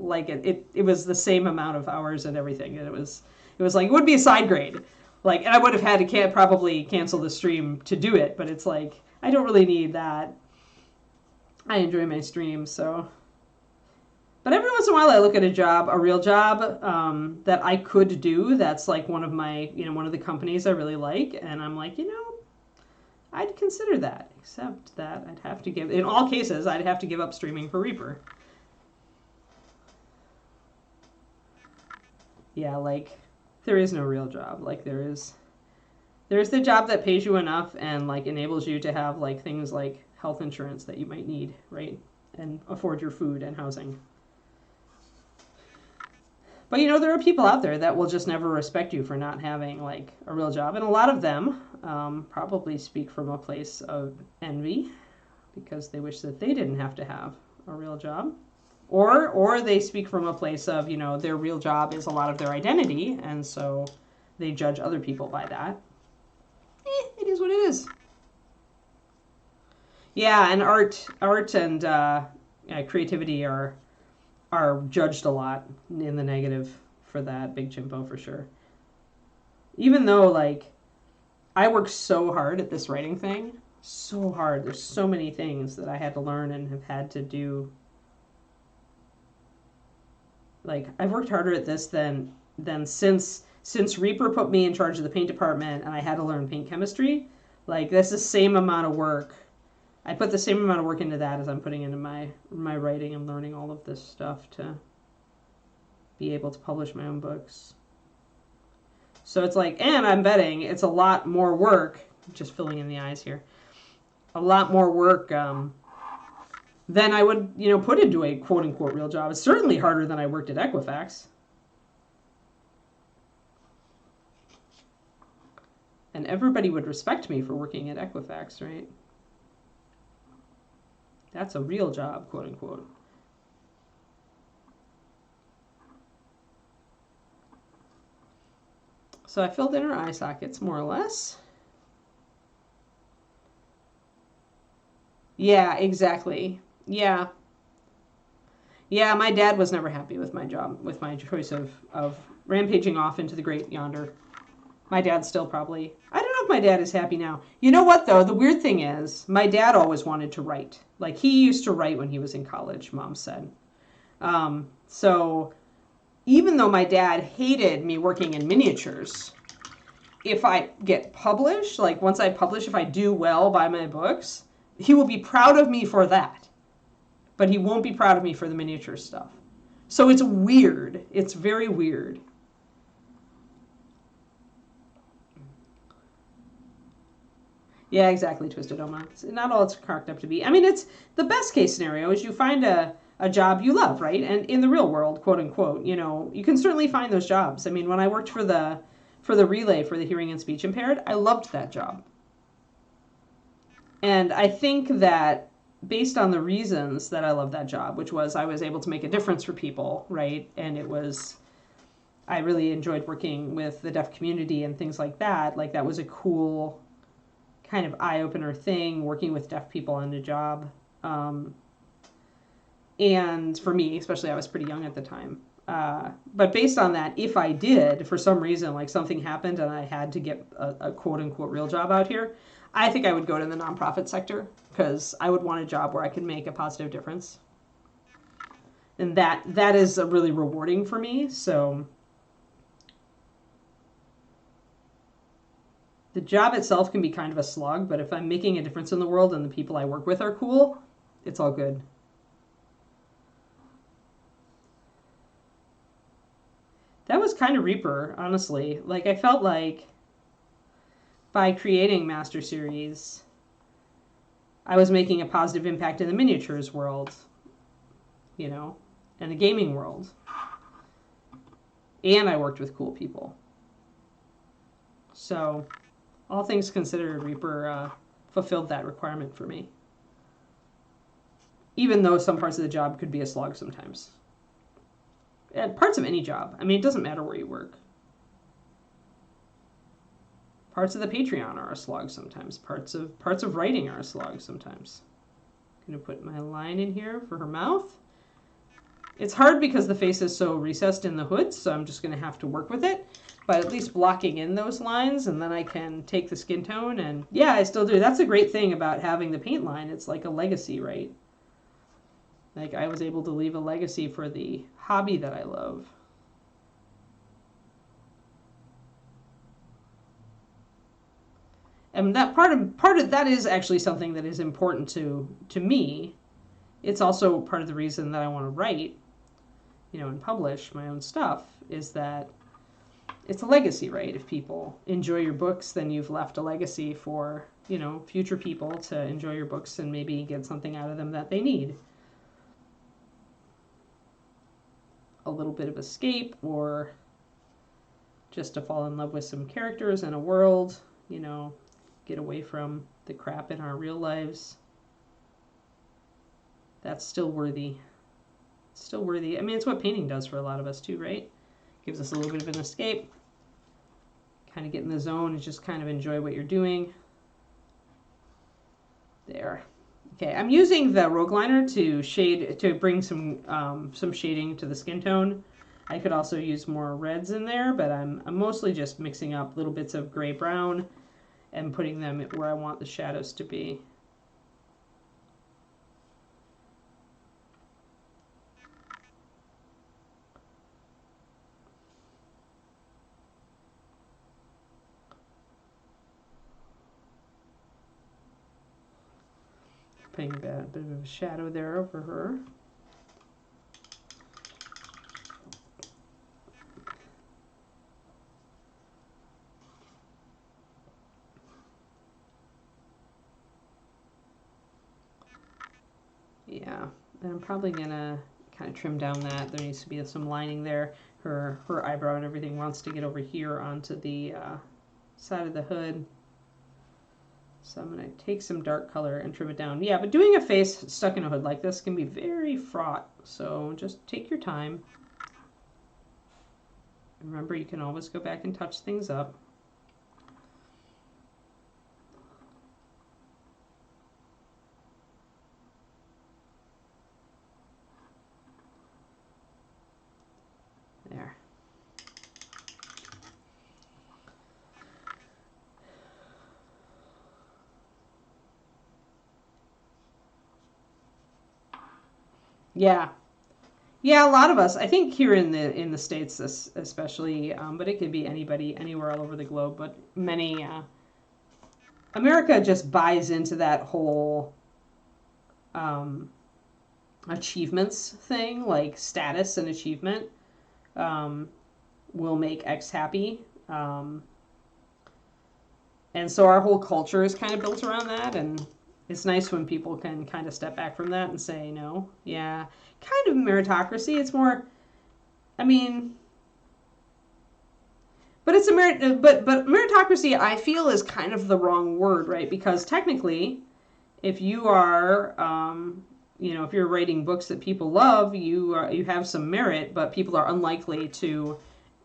it was the same amount of hours and everything. And it was like, it would be a side grade. Like, and I would have had to probably cancel the stream to do it, but it's like, I don't really need that. I enjoy my stream, so. But every once in a while I look at a real job that I could do that's like one of the companies I really like, and I'm like, I'd consider that, except that in all cases, I'd have to give up streaming for Reaper. Yeah, like, there is no real job. Like, there's the job that pays you enough and, like, enables you to have, like, things like health insurance that you might need, right? And afford your food and housing. But, there are people out there that will just never respect you for not having, like, a real job. And a lot of them probably speak from a place of envy because they wish that they didn't have to have a real job. Or they speak from a place of, their real job is a lot of their identity, and so they judge other people by that. It is what it is. Yeah, and art and creativity are judged a lot in the negative for that. Big chimpo for sure. Even though, like, I work so hard at this writing thing, so hard. There's so many things that I had to learn and have had to do. Like, I've worked harder at this than since Reaper put me in charge of the paint department and I had to learn paint chemistry. Like, that's the same amount of work. I put the same amount of work into that as I'm putting into my writing and learning all of this stuff to be able to publish my own books. So it's like, and I'm betting it's a lot more work, just filling in the eyes here, a lot more work than I would, put into a quote-unquote real job. It's certainly harder than I worked at Equifax. And everybody would respect me for working at Equifax, right? That's a real job, quote-unquote. So I filled in her eye sockets, more or less. Yeah, exactly. Yeah. Yeah, my dad was never happy with my job, with my choice of rampaging off into the great yonder. My dad's still probably, I don't know, hope my dad is happy now. You know what, though? The weird thing is, my dad always wanted to write. Like, he used to write when he was in college, Mom said. So even though my dad hated me working in miniatures, if I get published, like once I publish, if I do well by my books, he will be proud of me for that. But he won't be proud of me for the miniature stuff. So it's weird. It's very weird. Yeah, exactly, Twisted Oma. It's not all it's cracked up to be. I mean, it's the best case scenario is you find a job you love, right? And in the real world, quote unquote, you know, you can certainly find those jobs. I mean, when I worked for the relay for the hearing and speech impaired, I loved that job. And I think that based on the reasons that I love that job, which was I was able to make a difference for people, right? And it was, I really enjoyed working with the deaf community and things like that. Like that was a cool kind of eye-opener thing, working with deaf people on a job. And for me, especially, I was pretty young at the time. But based on that, if I did, for some reason, like something happened and I had to get a quote-unquote real job out here, I think I would go to the nonprofit sector because I would want a job where I could make a positive difference. And that is really rewarding for me, so... The job itself can be kind of a slog, but if I'm making a difference in the world and the people I work with are cool, it's all good. That was kind of Reaper, honestly. Like, I felt like by creating Master Series, I was making a positive impact in the miniatures world, you know, and the gaming world. And I worked with cool people. So... all things considered, Reaper fulfilled that requirement for me. Even though some parts of the job could be a slog sometimes. And parts of any job. I mean, it doesn't matter where you work. Parts of the Patreon are a slog sometimes. Parts of writing are a slog sometimes. I'm going to put my line in here for her mouth. It's hard because the face is so recessed in the hood, so I'm just going to have to work with it. But at least blocking in those lines, and then I can take the skin tone, and yeah, I still do. That's a great thing about having the paint line. It's like a legacy, right? Like, I was able to leave a legacy for the hobby that I love. And that part of that is actually something that is important to me. It's also part of the reason that I want to write, you know, and publish my own stuff, is that it's a legacy, right? If people enjoy your books, then you've left a legacy for, you know, future people to enjoy your books and maybe get something out of them that they need. A little bit of escape, or just to fall in love with some characters and a world, you know, get away from the crap in our real lives. That's still worthy. It's still worthy. I mean, it's what painting does for a lot of us too, right? Gives us a little bit of an escape. Kind of get in the zone and just kind of enjoy what you're doing. There. Okay, I'm using the Rogue Liner to bring some shading to the skin tone. I could also use more reds in there, but I'm mostly just mixing up little bits of gray brown and putting them where I want the shadows to be. Putting a bit of a shadow there over her. Yeah, and I'm probably gonna kind of trim down that. There needs to be some lining there. Her eyebrow and everything wants to get over here onto the side of the hood. So I'm going to take some dark color and trim it down. Yeah, but doing a face stuck in a hood like this can be very fraught. So just take your time. Remember, you can always go back and touch things up. There. Yeah. Yeah, a lot of us. I think here in the States, especially, but it could be anybody, anywhere all over the globe. But many, America just buys into that whole um, achievements thing, like status and achievement um, will make X happy. Um, and so our whole culture is kind of built around that. And it's nice when people can kind of step back from that and say, no, yeah, kind of meritocracy. It's more, I mean, but it's a but meritocracy I feel is kind of the wrong word, right? Because technically, if you are, if you're writing books that people love, you have some merit, but people are unlikely to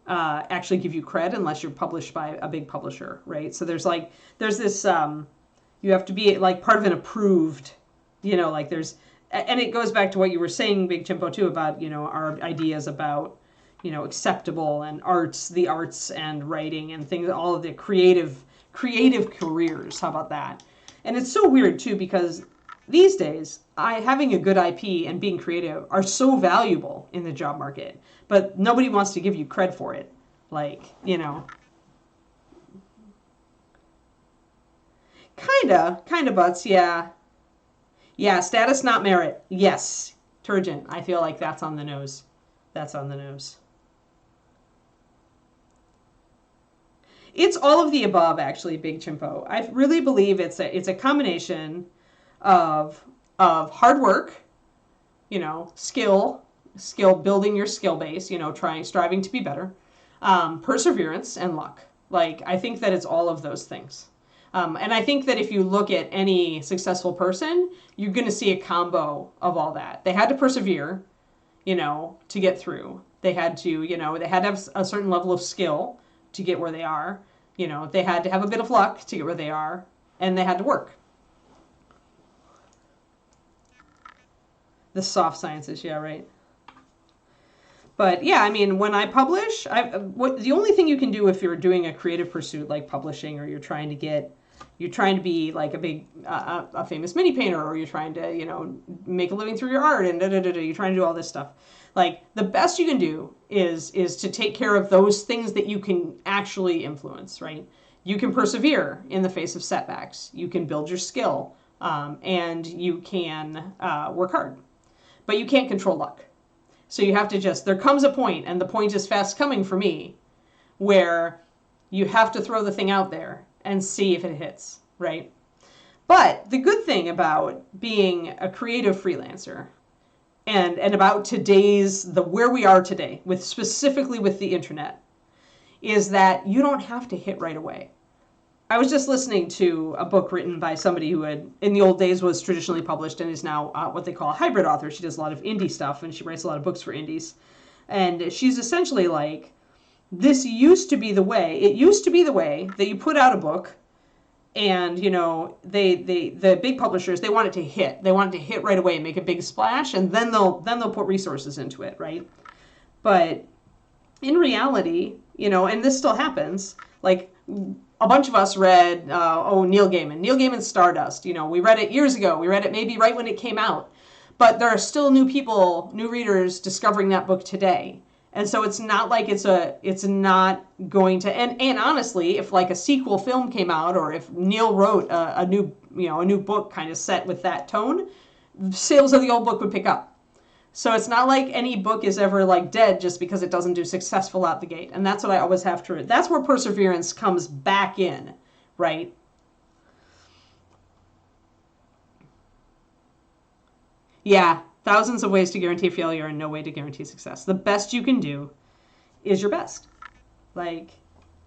actually give you cred unless you're published by a big publisher, right? So there's this you have to be like part of an approved, like there's, and it goes back to what you were saying, Big Chimpo, too, about our ideas about acceptable and the arts and writing and things, all of the creative careers. How about that? And it's so weird too because these days, having a good IP and being creative are so valuable in the job market, but nobody wants to give you cred for it. Like, kinda butts, yeah. Yeah, status not merit. Yes. Turgent. I feel like that's on the nose. That's on the nose. It's all of the above, actually, Big Chimpo. I really believe it's a combination of hard work, skill, building your skill base, striving to be better, perseverance, and luck. Like, I think that it's all of those things. And I think that if you look at any successful person, you're going to see a combo of all that. They had to persevere, to get through. They had to, they had to have a certain level of skill to get where they are. They had to have a bit of luck to get where they are, and they had to work. The soft sciences, yeah, right. But yeah, I mean, when I publish, the only thing you can do if you're doing a creative pursuit like publishing, or you're trying to be like a famous mini painter, or you're trying to make a living through your art, and you're trying to do all this stuff. Like, the best you can do is to take care of those things that you can actually influence, right? You can persevere in the face of setbacks. You can build your skill, and you can work hard. But you can't control luck. So you have to there comes a point, and the point is fast coming for me, where you have to throw the thing out there and see if it hits, right? But the good thing about being a creative freelancer and about where we are today, specifically with the internet, is that you don't have to hit right away. I was just listening to a book written by somebody who in the old days was traditionally published and is now what they call a hybrid author. She does a lot of indie stuff, and she writes a lot of books for indies. And she's essentially like, this used to be the way. It used to be the way that you put out a book, and the big publishers, they want it to hit. They want it to hit right away and make a big splash, and then they'll put resources into it, right? But in reality, and this still happens, like, a bunch of us read, Neil Gaiman's Stardust. We read it years ago. We read it maybe right when it came out. But there are still new readers discovering that book today. And so it's not like it's not going to, and honestly, if like a sequel film came out, or if Neil wrote a new book kind of set with that tone, sales of the old book would pick up. So it's not like any book is ever like dead just because it doesn't do successful out the gate. And that's what I always have to, that's where perseverance comes back in, right? Yeah, thousands of ways to guarantee failure and no way to guarantee success. The best you can do is your best. Like,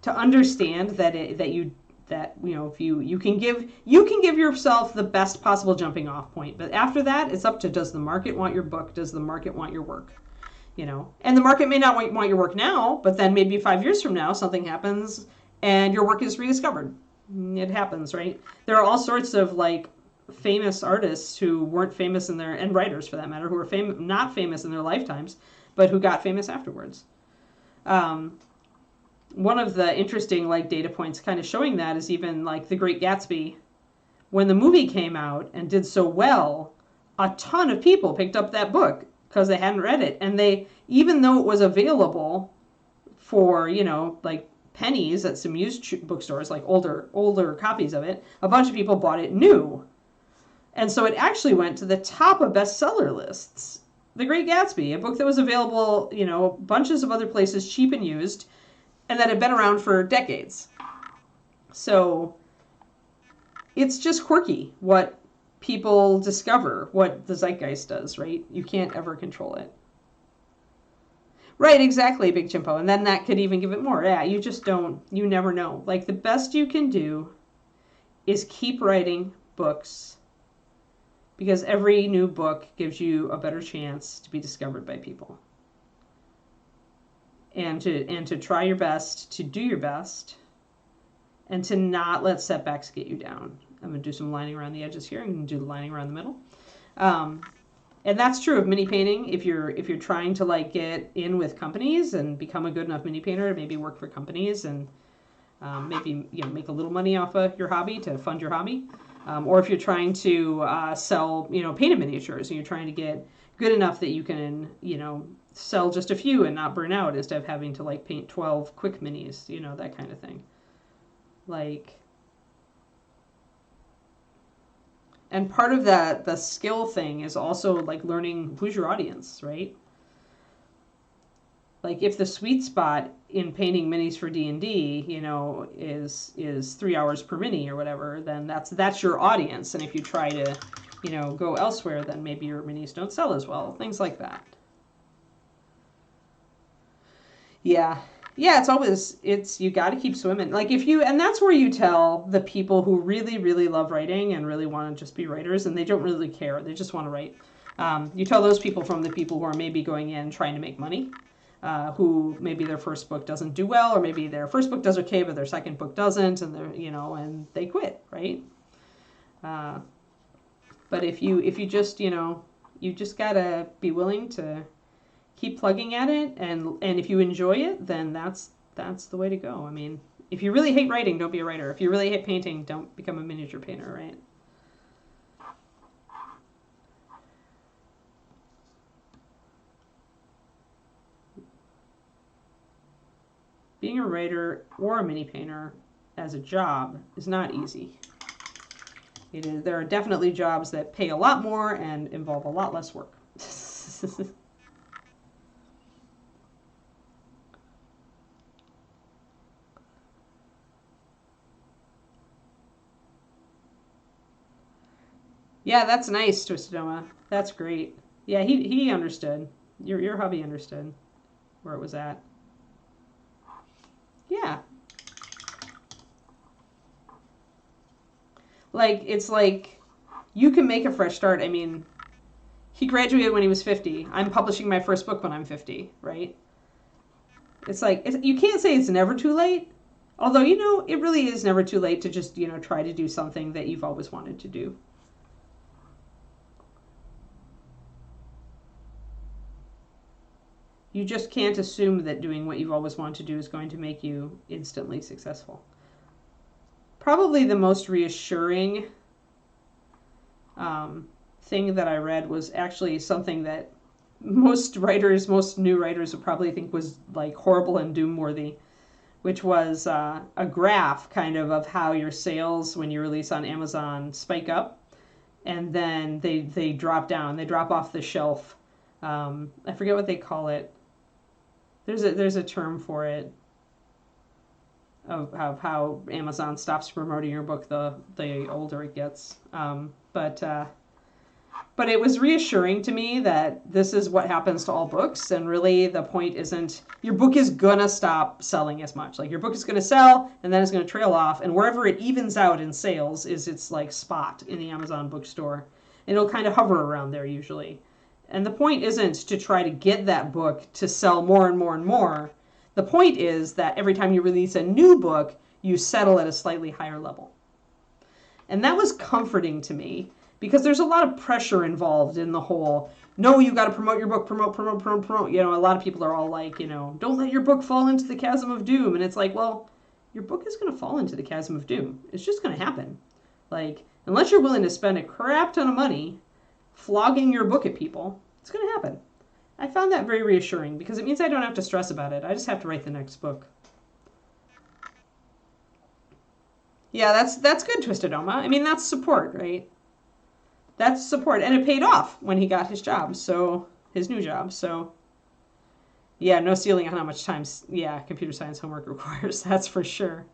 to understand that if you can give yourself the best possible jumping off point, but after that it's up to, does the market want your book? Does the market want your work? And the market may not want your work now, but then maybe 5 years from now something happens and your work is rediscovered. It happens, right? There are all sorts of like famous artists who weren't famous and writers for that matter, who were not famous in their lifetimes, but who got famous afterwards. One of the interesting like data points kind of showing that is even like The Great Gatsby. When the movie came out and did so well, a ton of people picked up that book because they hadn't read it. And even though it was available for, like pennies at some used bookstores, like older copies of it, a bunch of people bought it new. And so it actually went to the top of bestseller lists. The Great Gatsby, a book that was available, bunches of other places, cheap and used, and that had been around for decades. So it's just quirky what people discover, what the zeitgeist does, right? You can't ever control it. Right, exactly, Big Chimpo. And then that could even give it more. Yeah, you just don't, you never know. Like, the best you can do is keep writing books, because every new book gives you a better chance to be discovered by people. And to try your best, to do your best, and to not let setbacks get you down. I'm going to do some lining around the edges here. I'm going to do the lining around the middle. And that's true of mini painting. If you're trying to like get in with companies and become a good enough mini painter, maybe work for companies and maybe make a little money off of your hobby to fund your hobby, or if you're trying to sell painted miniatures and you're trying to get good enough that you can sell just a few and not burn out instead of having to like paint 12 quick minis, that kind of thing. Like. And part of that, the skill thing, is also like learning who's your audience, right? Like if the sweet spot in painting minis for D&D, is 3 hours per mini or whatever, then that's your audience. And if you try to, go elsewhere, then maybe your minis don't sell as well. Things like that. Yeah. Yeah, you got to keep swimming. Like and that's where you tell the people who really, really love writing and really want to just be writers, and they don't really care. They just want to write. You tell those people from the people who are maybe going in trying to make money, who maybe their first book doesn't do well, or maybe their first book does okay, but their second book doesn't, and and they quit, right? But if you just, you just gotta be willing to keep plugging at it, and if you enjoy it, then that's the way to go. I mean, if you really hate writing, don't be a writer. If you really hate painting, don't become a miniature painter, right? Being a writer or a mini painter as a job is not easy. There are definitely jobs that pay a lot more and involve a lot less work. Yeah, that's nice, Twistedoma. That's great. Yeah, he understood. Your hubby understood where it was at. Yeah. Like, it's like, you can make a fresh start. I mean, he graduated when he was 50. I'm publishing my first book when I'm 50, right? It's like, you can't say it's never too late. Although, it really is never too late to just, try to do something that you've always wanted to do. You just can't assume that doing what you've always wanted to do is going to make you instantly successful. Probably the most reassuring thing that I read was actually something that most new writers would probably think was like horrible and doom-worthy, which was a graph kind of how your sales when you release on Amazon spike up, and then they drop down, they drop off the shelf. I forget what they call it. There's a term for it of how Amazon stops promoting your book the older it gets. But it was reassuring to me that this is what happens to all books, and really the point isn't your book is gonna stop selling as much. Like your book is gonna sell and then it's gonna trail off, and wherever it evens out in sales is its like spot in the Amazon bookstore. And it'll kind of hover around there usually. And the point isn't to try to get that book to sell more and more and more. The point is that every time you release a new book, you settle at a slightly higher level. And that was comforting to me, because there's a lot of pressure involved in the whole, no, you got to promote your book, promote. A lot of people are all like, don't let your book fall into the chasm of doom. And it's like, well, your book is going to fall into the chasm of doom. It's just going to happen. Like, unless you're willing to spend a crap ton of money flogging your book at people, it's going to happen. I found that very reassuring because it means I don't have to stress about it. I just have to write the next book. Yeah, that's good, Twisted Oma. I mean, that's support, right? That's support. And it paid off when he got his job, so his new job. So, yeah, no ceiling on how much time, yeah, computer science homework requires. That's for sure.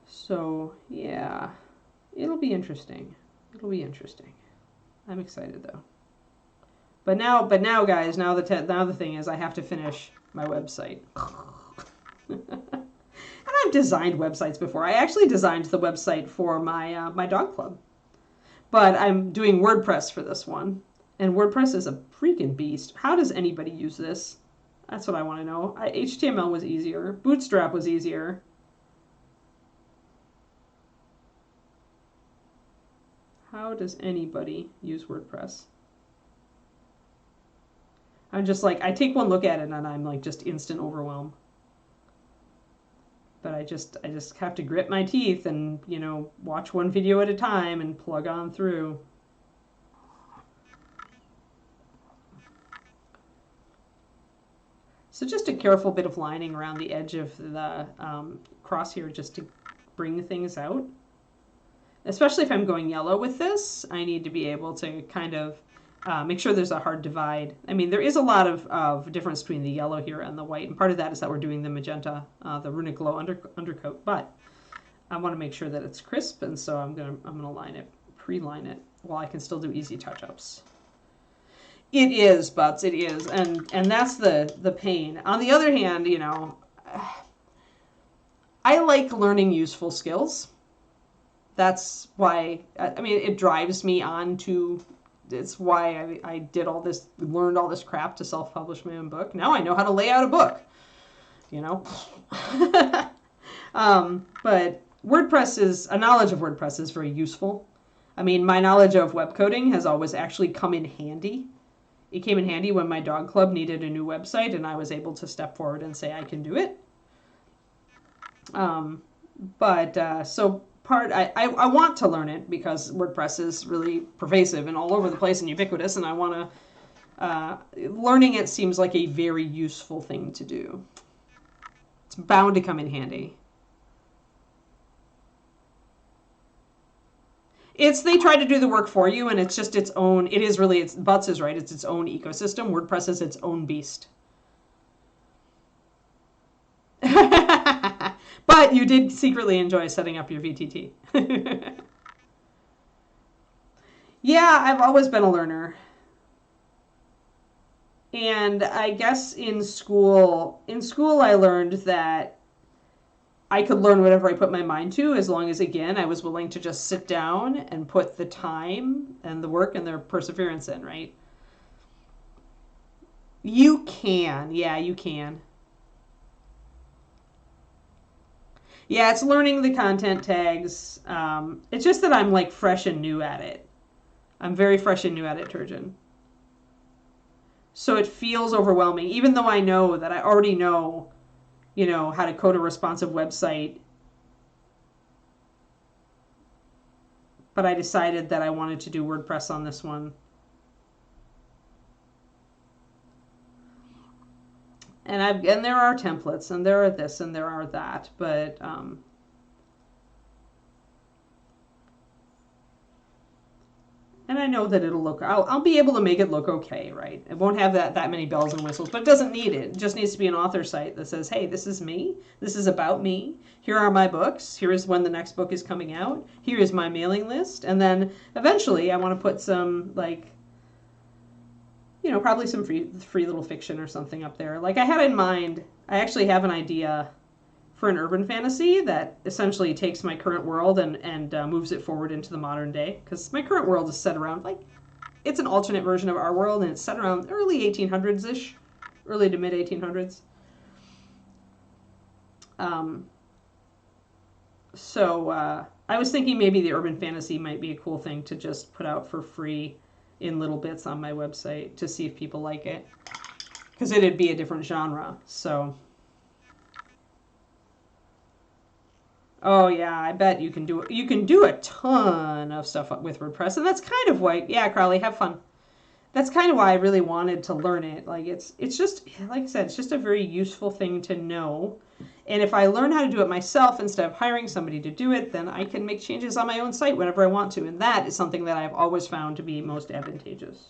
So, yeah, it'll be interesting. It'll be interesting. I'm excited though. But now, guys, now the thing is, I have to finish my website. And I've designed websites before. I actually designed the website for my my dog club, but I'm doing WordPress for this one, and WordPress is a freaking beast. How does anybody use this? That's what I want to know. HTML was easier. Bootstrap was easier. How does anybody use WordPress? I'm just like, I take one look at it and I'm like just instant overwhelm. But I just have to grit my teeth and, you know, watch one video at a time and plug on through. So just a careful bit of lining around the edge of the cross here just to bring things out. Especially if I'm going yellow with this, I need to be able to kind of make sure there's a hard divide. I mean, there is a lot of difference between the yellow here and the white, and part of that is that we're doing the magenta, the runic glow undercoat, but I want to make sure that it's crisp, and so I'm gonna line it, pre-line it, while I can still do easy touch-ups. It is, Butts, it is, and that's the pain. On the other hand, you know, I like learning useful skills. That's why, I mean, it drives me on to, it's why I did all this, learned all this crap to self-publish my own book. Now I know how to lay out a book, you know. But a knowledge of WordPress is very useful. I mean, my knowledge of web coding has always actually come in handy. It came in handy when my dog club needed a new website and I was able to step forward and say I can do it. So I want to learn it because WordPress is really pervasive and all over the place and ubiquitous, and I want to, learning it seems like a very useful thing to do. It's bound to come in handy. They try to do the work for you, and it's just its own, Butts is right, it's its own ecosystem. WordPress is its own beast. But you did secretly enjoy setting up your VTT. Yeah, I've always been a learner. And I guess in school I learned that I could learn whatever I put my mind to, as long as, again, I was willing to just sit down and put the time and the work and the perseverance in, right? You can. Yeah, you can. Yeah, it's learning the content tags. It's just that I'm like fresh and new at it. I'm very fresh and new at it, Turgeon. So it feels overwhelming, even though I know that I already know, you know, how to code a responsive website. But I decided that I wanted to do WordPress on this one. And there are templates, and there are this, and there are that, but and I know that it'll look, I'll be able to make it look okay, right? It won't have that many bells and whistles, but it doesn't need it. It just needs to be an author site that says, hey, this is me. This is about me. Here are my books. Here is when the next book is coming out. Here is my mailing list. And then eventually I want to put some, like, you know, probably some free little fiction or something up there. Like I had in mind, I actually have an idea for an urban fantasy that essentially takes my current world and moves it forward into the modern day. Because my current world is set around, like, it's an alternate version of our world, and it's set around early 1800s-ish, early to mid 1800s. I was thinking maybe the urban fantasy might be a cool thing to just put out for free in little bits on my website to see if people like it, because it'd be a different genre. So Oh yeah, I bet you can do it. You can do a ton of stuff with WordPress, and that's kind of why. Yeah, Crowley, have fun. That's kind of why I really wanted to learn it. Like it's just like I said, it's just a very useful thing to know. And if I learn how to do it myself instead of hiring somebody to do it, then I can make changes on my own site whenever I want to. And that is something that I've always found to be most advantageous.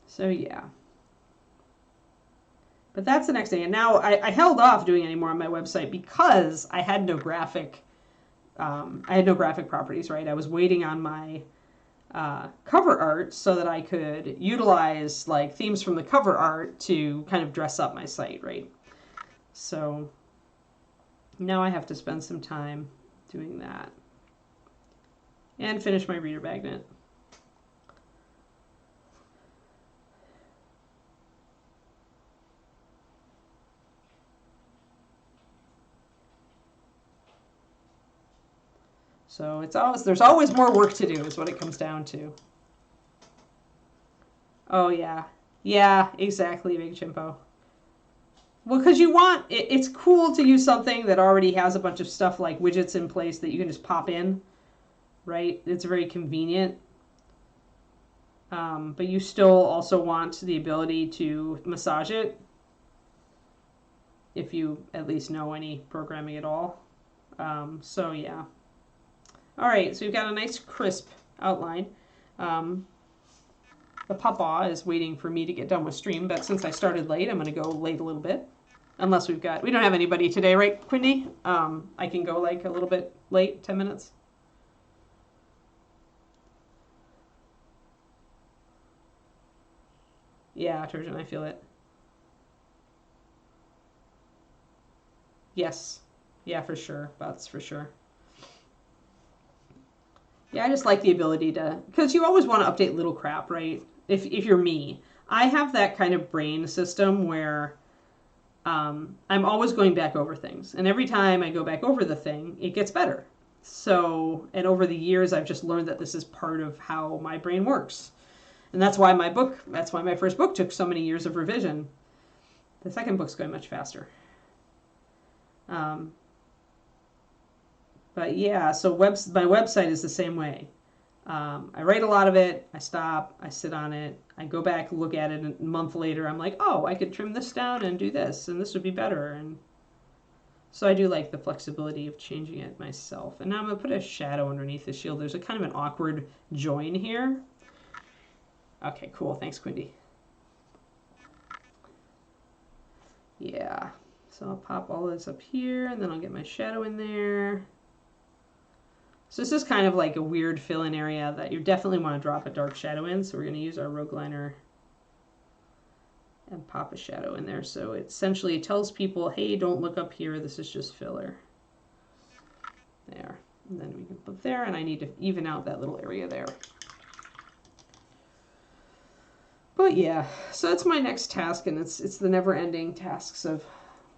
So yeah. But that's the next thing. And now I held off doing any more on my website because I had no graphic properties, right? I was waiting on my cover art so that I could utilize like themes from the cover art to kind of dress up my site, right? So now I have to spend some time doing that and finish my reader magnet. So there's always more work to do is what it comes down to. Oh yeah. Yeah, exactly, Big Chimpo. Well, because it's cool to use something that already has a bunch of stuff like widgets in place that you can just pop in, right? It's very convenient. But you still also want the ability to massage it if you at least know any programming at all. So yeah. All right, so we've got a nice crisp outline. The papa is waiting for me to get done with stream, but since I started late, I'm going to go late a little bit. Unless we don't have anybody today, right, Quindy? I can go like a little bit late, 10 minutes. Yeah, Turgeon, I feel it. Yes. Yeah, for sure. That's for sure. Yeah, I just like the ability to, because you always want to update little crap, right? If you're me, I have that kind of brain system where I'm always going back over things, and every time I go back over the thing, it gets better. So, and over the years, I've just learned that this is part of how my brain works, and that's why my first book took so many years of revision. The second book's going much faster. But yeah, so my website is the same way. I write a lot of it, I stop, I sit on it, I go back, look at it, and a month later I'm like, oh, I could trim this down and do this, and this would be better. And so I do like the flexibility of changing it myself. And now I'm going to put a shadow underneath the shield. There's a kind of an awkward join here. Okay, cool. Thanks, Quindy. Yeah, so I'll pop all this up here, and then I'll get my shadow in there. So this is kind of like a weird fill-in area that you definitely want to drop a dark shadow in. So we're going to use our rogue liner and pop a shadow in there. So it essentially tells people, hey, don't look up here. This is just filler. There. And then we can put there, and I need to even out that little area there. But yeah, so that's my next task, and it's the never-ending tasks of...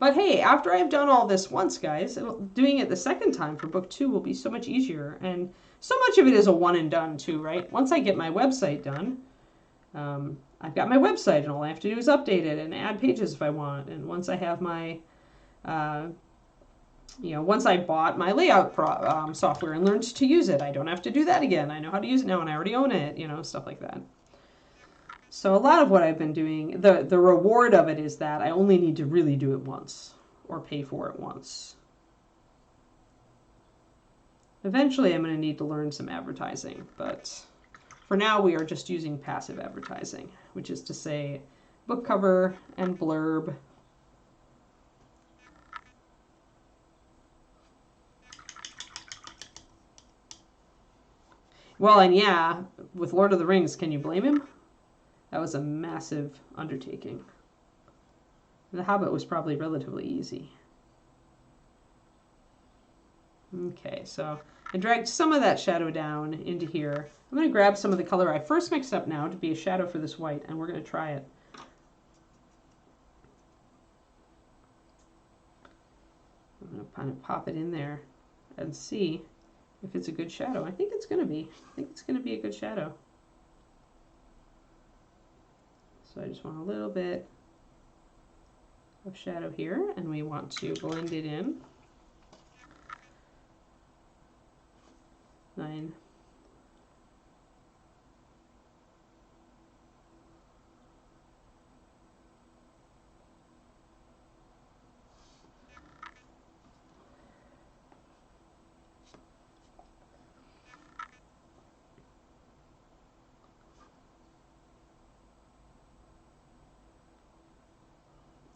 But hey, after I've done all this once, guys, doing it the second time for book 2 will be so much easier. And so much of it is a one and done too, right? Once I get my website done, I've got my website, and all I have to do is update it and add pages if I want. And once I have my, once I bought my layout software and learned to use it, I don't have to do that again. I know how to use it now, and I already own it, stuff like that. So a lot of what I've been doing, the reward of it is that I only need to really do it once or pay for it once. Eventually I'm going to need to learn some advertising, but for now we are just using passive advertising, which is to say book cover and blurb. Well, and yeah, with Lord of the Rings, can you blame him? That was a massive undertaking. The Hobbit was probably relatively easy. Okay, so I dragged some of that shadow down into here. I'm going to grab some of the color I first mixed up now to be a shadow for this white, and we're going to try it. I'm going to kind of pop it in there and see if it's a good shadow. I think it's going to be. I think it's going to be a good shadow. So I just want a little bit of shadow here, and we want to blend it in. 9.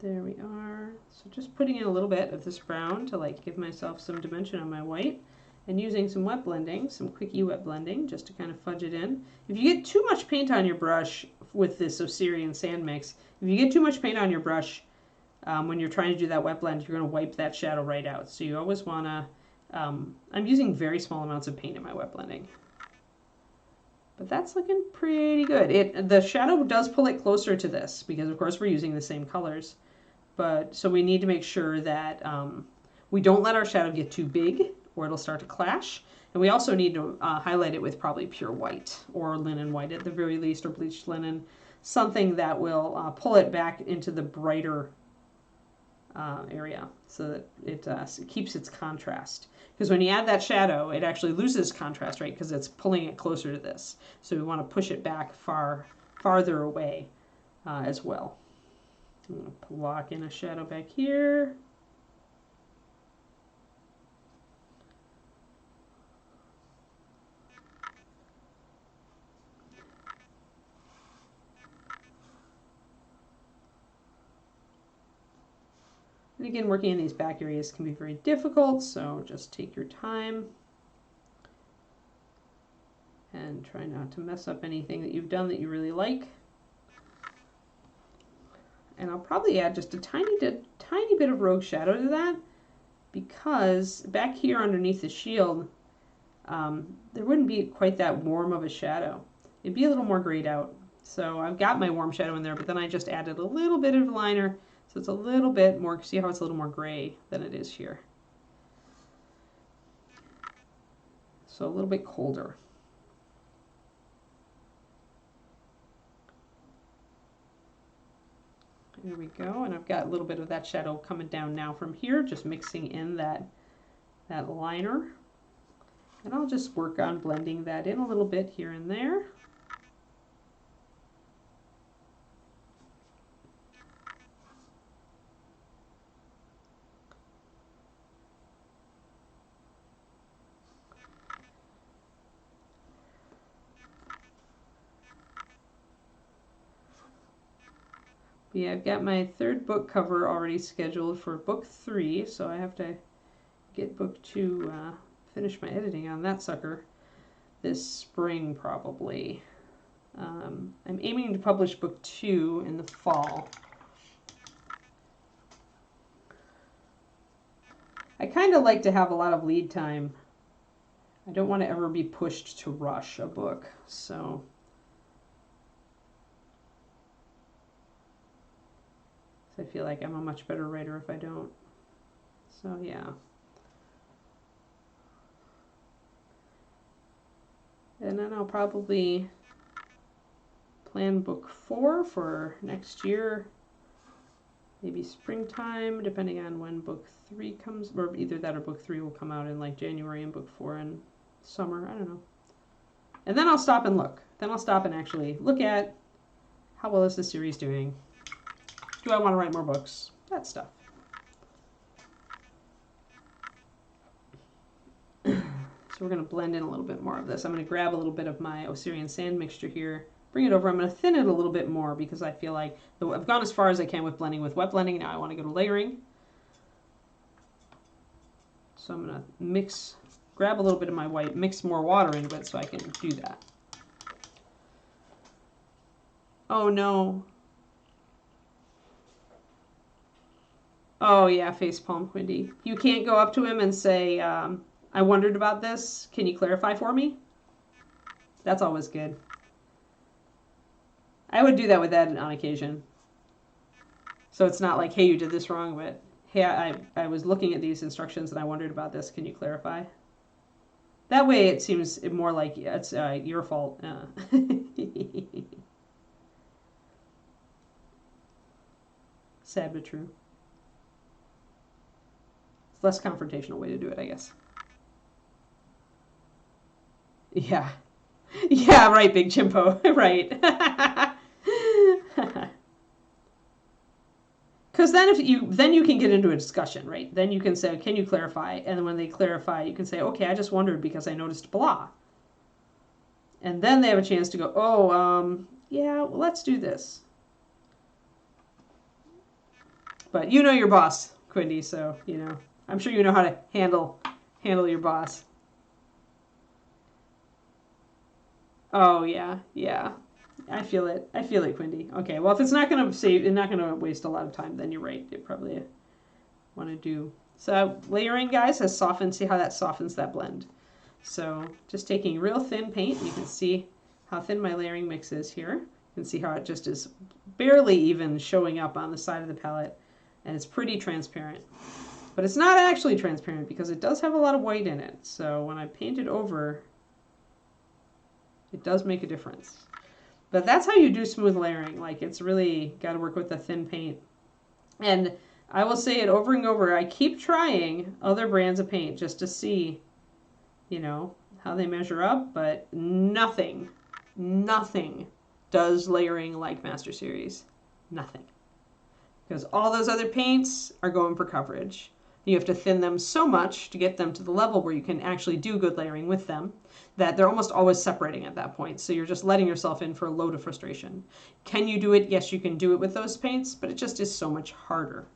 There we are. So just putting in a little bit of this brown to like give myself some dimension on my white, and using some wet blending, some quickie wet blending, just to kind of fudge it in. If you get too much paint on your brush with this Osirian sand mix, if you get too much paint on your brush when you're trying to do that wet blend, you're going to wipe that shadow right out. So you always want to, I'm using very small amounts of paint in my wet blending. But that's looking pretty good. The shadow does pull it closer to this because of course we're using the same colors. But so we need to make sure that we don't let our shadow get too big or it'll start to clash. And we also need to highlight it with probably pure white or linen white at the very least, or bleached linen, something that will pull it back into the brighter area so that it keeps its contrast. Because when you add that shadow, it actually loses contrast, right? Because it's pulling it closer to this. So we want to push it back farther away as well. I'm going to lock in a shadow back here. And again, working in these back areas can be very difficult, so just take your time and try not to mess up anything that you've done that you really like. And I'll probably add just a tiny bit of rogue shadow to that, because back here underneath the shield, there wouldn't be quite that warm of a shadow. It'd be a little more grayed out. So I've got my warm shadow in there, but then I just added a little bit of liner, so it's a little bit more, see how it's a little more gray than it is here. So a little bit colder. There we go, and I've got a little bit of that shadow coming down now from here, just mixing in that liner. And I'll just work on blending that in a little bit here and there. Yeah, I've got my third book cover already scheduled for book 3, so I have to get book 2, finish my editing on that sucker this spring probably. I'm aiming to publish book 2 in the fall. I kind of like to have a lot of lead time. I don't want to ever be pushed to rush a book, so I feel like I'm a much better writer if I don't. So yeah. And then I'll probably plan book 4 for next year, maybe springtime, depending on when book 3 comes, or either that or book 3 will come out in like January and book 4 in summer, I don't know. And then I'll stop and look. Then I'll stop and actually look at how well is the series doing. Do I want to write more books? That stuff. So we're going to blend in a little bit more of this. I'm going to grab a little bit of my Osirian sand mixture here, bring it over. I'm going to thin it a little bit more because I feel like I've gone as far as I can with blending with wet blending. Now I want to go to layering. So I'm going to grab a little bit of my white, mix more water into it so I can do that. Oh no. Oh yeah, facepalm Quindy. You can't go up to him and say, I wondered about this. Can you clarify for me? That's always good. I would do that with Ed on occasion. So it's not like, hey, you did this wrong, but hey, I was looking at these instructions and I wondered about this. Can you clarify? That way it seems more like it's your fault. Sad but true. less confrontational way to do it, I guess. Yeah. Yeah, right, Big Chimpo. Right. Because then you can get into a discussion, right? Then you can say, can you clarify? And then when they clarify, you can say, okay, I just wondered because I noticed blah. And then they have a chance to go, oh, yeah, well, let's do this. But you know your boss, Quindy, so, you know, I'm sure you know how to handle your boss. Oh, yeah, yeah. I feel it. I feel it, Quindy. Okay, well, if it's not going to waste a lot of time, then you're right. You probably want to do. So layering, guys, has softened. See how that softens that blend. So just taking real thin paint, you can see how thin my layering mix is here. You can see how it just is barely even showing up on the side of the palette, and it's pretty transparent. But it's not actually transparent because it does have a lot of white in it. So when I paint it over, it does make a difference. But that's how you do smooth layering. Like, it's really got to work with the thin paint. And I will say it over and over. I keep trying other brands of paint just to see, you know, how they measure up. But nothing does layering like Master Series. Nothing. Because all those other paints are going for coverage. You have to thin them so much to get them to the level where you can actually do good layering with them that they're almost always separating at that point. So you're just letting yourself in for a load of frustration. Can you do it? Yes, you can do it with those paints, but it just is so much harder.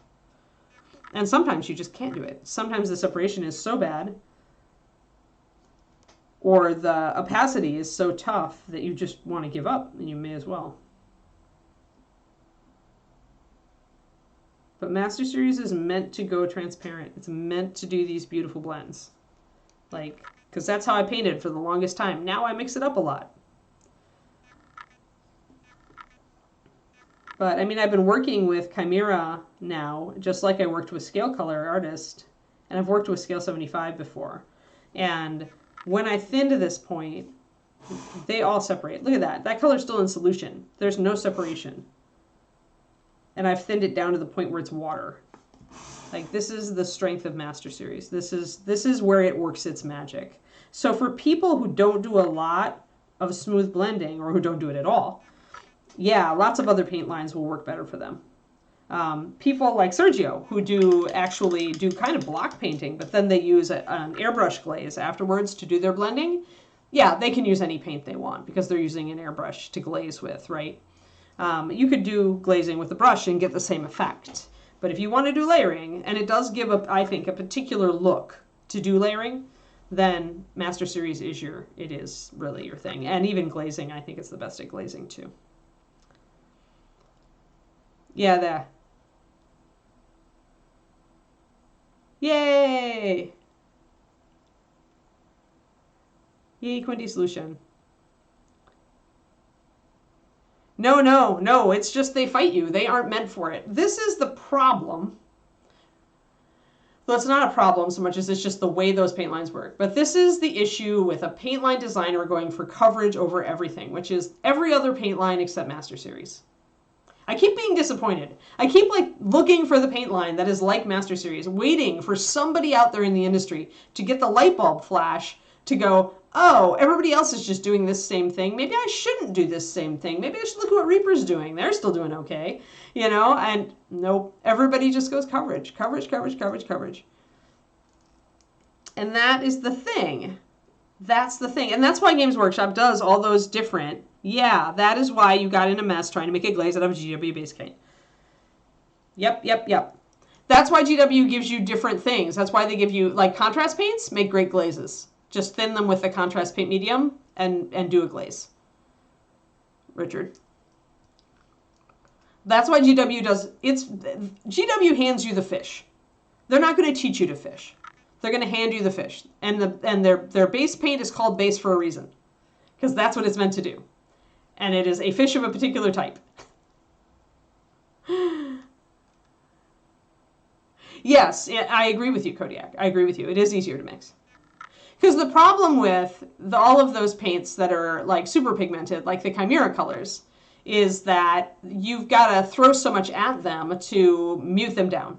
And sometimes you just can't do it. Sometimes the separation is so bad or the opacity is so tough that you just want to give up, and you may as well. But Master Series is meant to go transparent. It's meant to do these beautiful blends. Like, because that's how I painted for the longest time. Now I mix it up a lot. But, I mean, I've been working with Chimera now, just like I worked with Scale Color Artist. And I've worked with Scale 75 before. And when I thin to this point, they all separate. Look at that. That color's still in solution. There's no separation. And I've thinned it down to the point where it's water. Like, this is the strength of Master Series. This is where it works its magic. So for people who don't do a lot of smooth blending, or who don't do it at all, yeah, lots of other paint lines will work better for them. People like Sergio, who actually do kind of block painting, but then they use an airbrush glaze afterwards to do their blending. Yeah, they can use any paint they want because they're using an airbrush to glaze with, right? You could do glazing with a brush and get the same effect. But if you want to do layering, and it does give, I think, a particular look to do layering, then Master Series is really your thing. And even glazing, I think it's the best at glazing too. Yeah, there. Yay! Yay, Quinty Solution. No, it's just they fight you. They aren't meant for it. This is the problem. Well, it's not a problem so much as it's just the way those paint lines work. But this is the issue with a paint line designer going for coverage over everything, which is every other paint line except Master Series. I keep being disappointed. I keep looking for the paint line that is like Master Series, waiting for somebody out there in the industry to get the light bulb flash to go, oh, everybody else is just doing this same thing. Maybe I shouldn't do this same thing. Maybe I should look at what Reaper's doing. They're still doing okay, you know? And nope, everybody just goes coverage. And that is the thing. That's the thing. And that's why Games Workshop does all those different. Yeah, that is why you got in a mess trying to make a glaze out of a GW base paint. Yep. That's why GW gives you different things. That's why they give you, contrast paints make great glazes. Just thin them with a contrast paint medium and do a glaze. Richard. That's why GW does, GW hands you the fish. They're not going to teach you to fish. They're going to hand you the fish. And their base paint is called base for a reason. Because that's what it's meant to do. And it is a fish of a particular type. Yes, I agree with you, Kodiak. I agree with you. It is easier to mix. Because the problem with all of those paints that are super pigmented, like the Chimera colors, is that you've got to throw so much at them to mute them down.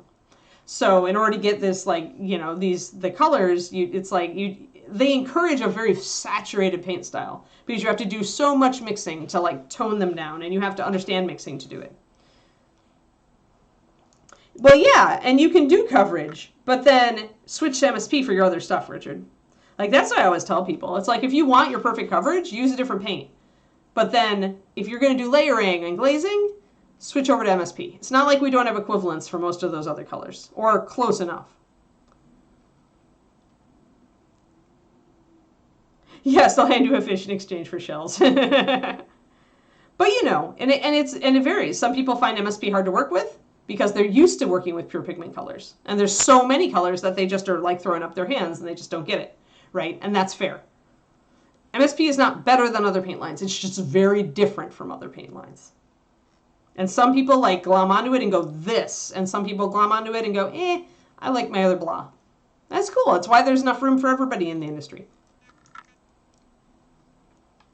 So in order to get this, like, you know, the colors, they encourage a very saturated paint style because you have to do so much mixing to like tone them down, and you have to understand mixing to do it. Well, yeah, and you can do coverage, but then switch to MSP for your other stuff, Richard. Like, that's what I always tell people. It's like, if you want your perfect coverage, use a different paint. But then if you're going to do layering and glazing, switch over to MSP. It's not like we don't have equivalents for most of those other colors, or close enough. Yes, they'll hand you a fish in exchange for shells. But you know, and it varies. Some people find MSP hard to work with because they're used to working with pure pigment colors. And there's so many colors that they just are like throwing up their hands and they just don't get it, right? And that's fair. MSP is not better than other paint lines. It's just very different from other paint lines. And some people like glom onto it and go this, and some people glom onto it and go, I like my other blah. That's cool. That's why there's enough room for everybody in the industry.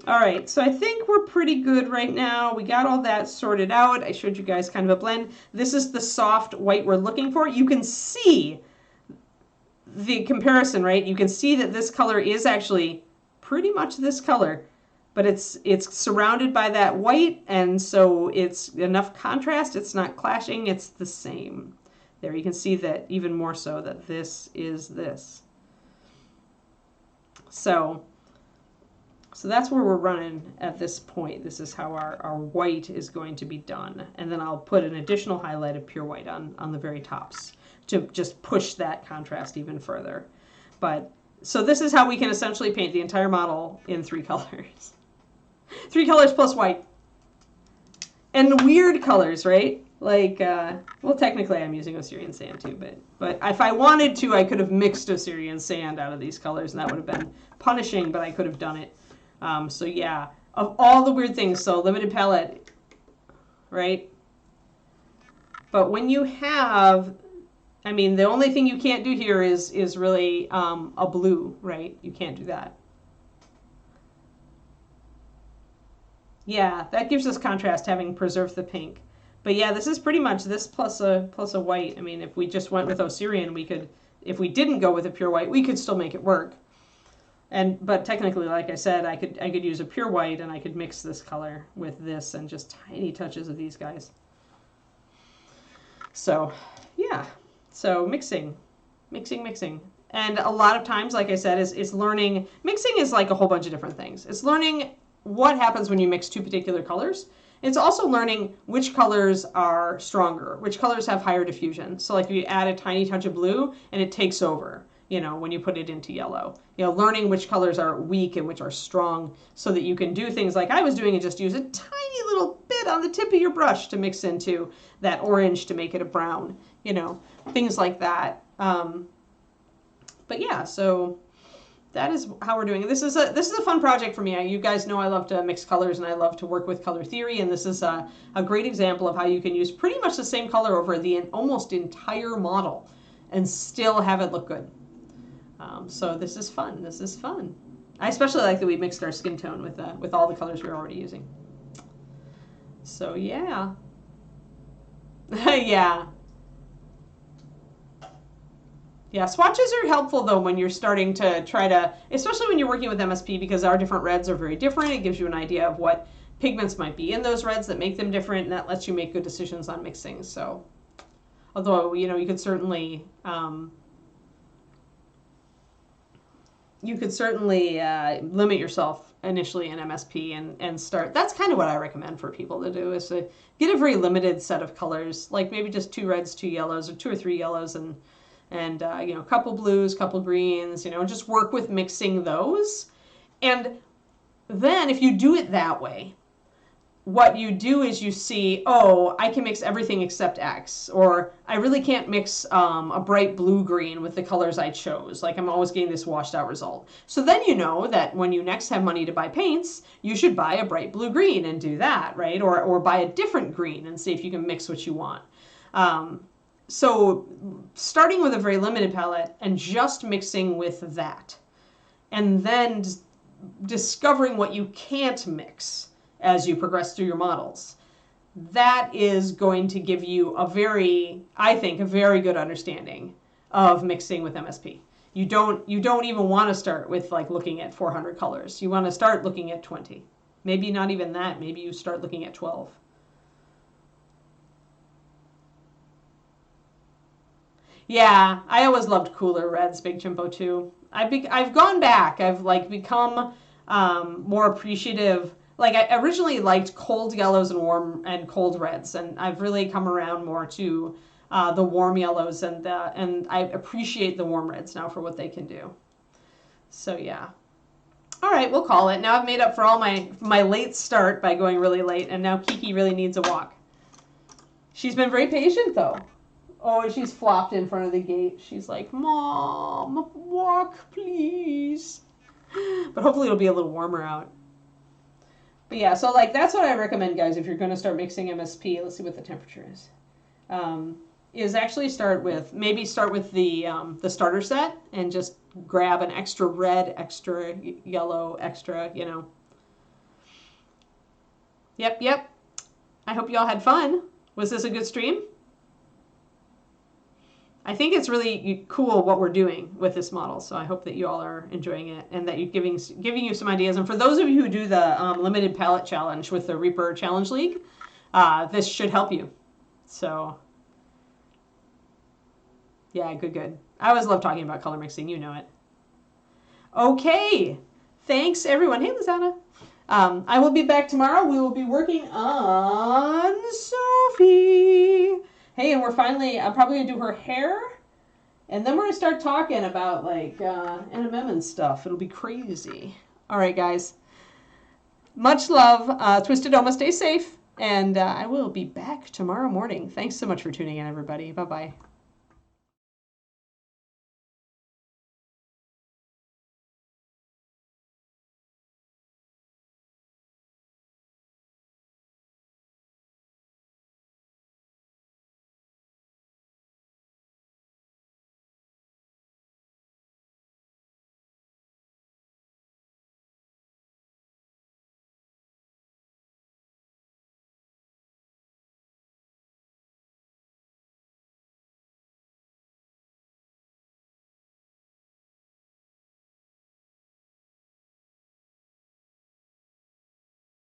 All right, so I think we're pretty good right now. We got all that sorted out. I showed you guys kind of a blend. This is the soft white we're looking for. You can see the comparison, right? You can see that this color is actually pretty much this color, but it's surrounded by that white, and so it's enough contrast. It's not clashing. It's the same. There, you can see that even more so that this is this. So that's where we're running at this point. This is how our white is going to be done. And then I'll put an additional highlight of pure white on the very tops to just push that contrast even further. But so this is how we can essentially paint the entire model in 3 colors. 3 colors plus white. And weird colors, right? Like, well, technically I'm using Osirian sand too, but if I wanted to, I could have mixed Osirian sand out of these colors, and that would have been punishing, but I could have done it. So yeah, of all the weird things, so limited palette, right? But when you have, I mean, the only thing you can't do here is really a blue, right? You can't do that. Yeah, that gives us contrast, having preserved the pink. But yeah, this is pretty much this plus a white. I mean, if we just went with Osirian, we could, if we didn't go with a pure white, we could still make it work. But technically, like I said, I could use a pure white, and I could mix this color with this and just tiny touches of these guys. So yeah, so mixing. And a lot of times, like I said, is learning. Mixing is like a whole bunch of different things. It's learning what happens when you mix 2 particular colors. It's also learning which colors are stronger, which colors have higher diffusion. So like if you add a tiny touch of blue and it takes over, you know, when you put it into yellow. You know, learning which colors are weak and which are strong so that you can do things like I was doing and just use a tiny little bit on the tip of your brush to mix into that orange to make it a brown, you know, things like that. But yeah, so that is how we're doing it. This is a fun project for me. You guys know I love to mix colors and I love to work with color theory, and this is a great example of how you can use pretty much the same color over the almost entire model and still have it look good. So this is fun. This is fun. I especially like that we mixed our skin tone with all the colors we were already using. So yeah. Yeah. Yeah, swatches are helpful though when you're starting to try to, especially when you're working with MSP, because our different reds are very different. It gives you an idea of what pigments might be in those reds that make them different, and that lets you make good decisions on mixing. So, although, you know, you could certainly limit yourself initially in MSP and start. That's kind of what I recommend for people to do, is to get a very limited set of colors, like maybe just 2 reds, 2 yellows, or 2 or 3 yellows, and you know, a couple blues, couple greens, you know, just work with mixing those. And then if you do it that way, what you do is you see, oh, I can mix everything except X, or I really can't mix a bright blue-green with the colors I chose. Like, I'm always getting this washed out result. So then you know that when you next have money to buy paints, you should buy a bright blue-green and do that, right? Or buy a different green and see if you can mix what you want. So starting with a very limited palette and just mixing with that, and then discovering what you can't mix as you progress through your models. that is going to give you I think, a very good understanding of mixing with MSP. You don't even want to start with like looking at 400 colors. You want to start looking at 20. Maybe not even that. Maybe you start looking at 12. Yeah, I always loved cooler reds, Big Jimbo too. I've gone back. I've like become more appreciative. Like I originally liked cold yellows and warm and cold reds, and I've really come around more to the warm yellows, and I appreciate the warm reds now for what they can do. So yeah. All right, we'll call it. Now I've made up for all my late start by going really late, and now Kiki really needs a walk. She's been very patient though. Oh, she's flopped in front of the gate. She's like, Mom, walk, please. But hopefully it'll be a little warmer out. But yeah, so like that's what I recommend, guys, if you're going to start mixing MSP. Let's see what the temperature is. Is actually start with the starter set and just grab an extra red, extra yellow, extra, you know. Yep. I hope you all had fun. Was this a good stream? I think it's really cool what we're doing with this model, so I hope that you all are enjoying it and that you're giving you some ideas. And for those of you who do the limited palette challenge with the Reaper Challenge League, this should help you. So, yeah, good. I always love talking about color mixing. You know it. Okay. Thanks, everyone. Hey, Lizana. I will be back tomorrow. We will be working on Sophie. Hey, and I'm probably going to do her hair, and then we're going to start talking about, like, NMM and stuff. It'll be crazy. All right, guys. Much love. Twisted Oma, stay safe, and I will be back tomorrow morning. Thanks so much for tuning in, everybody. Bye-bye.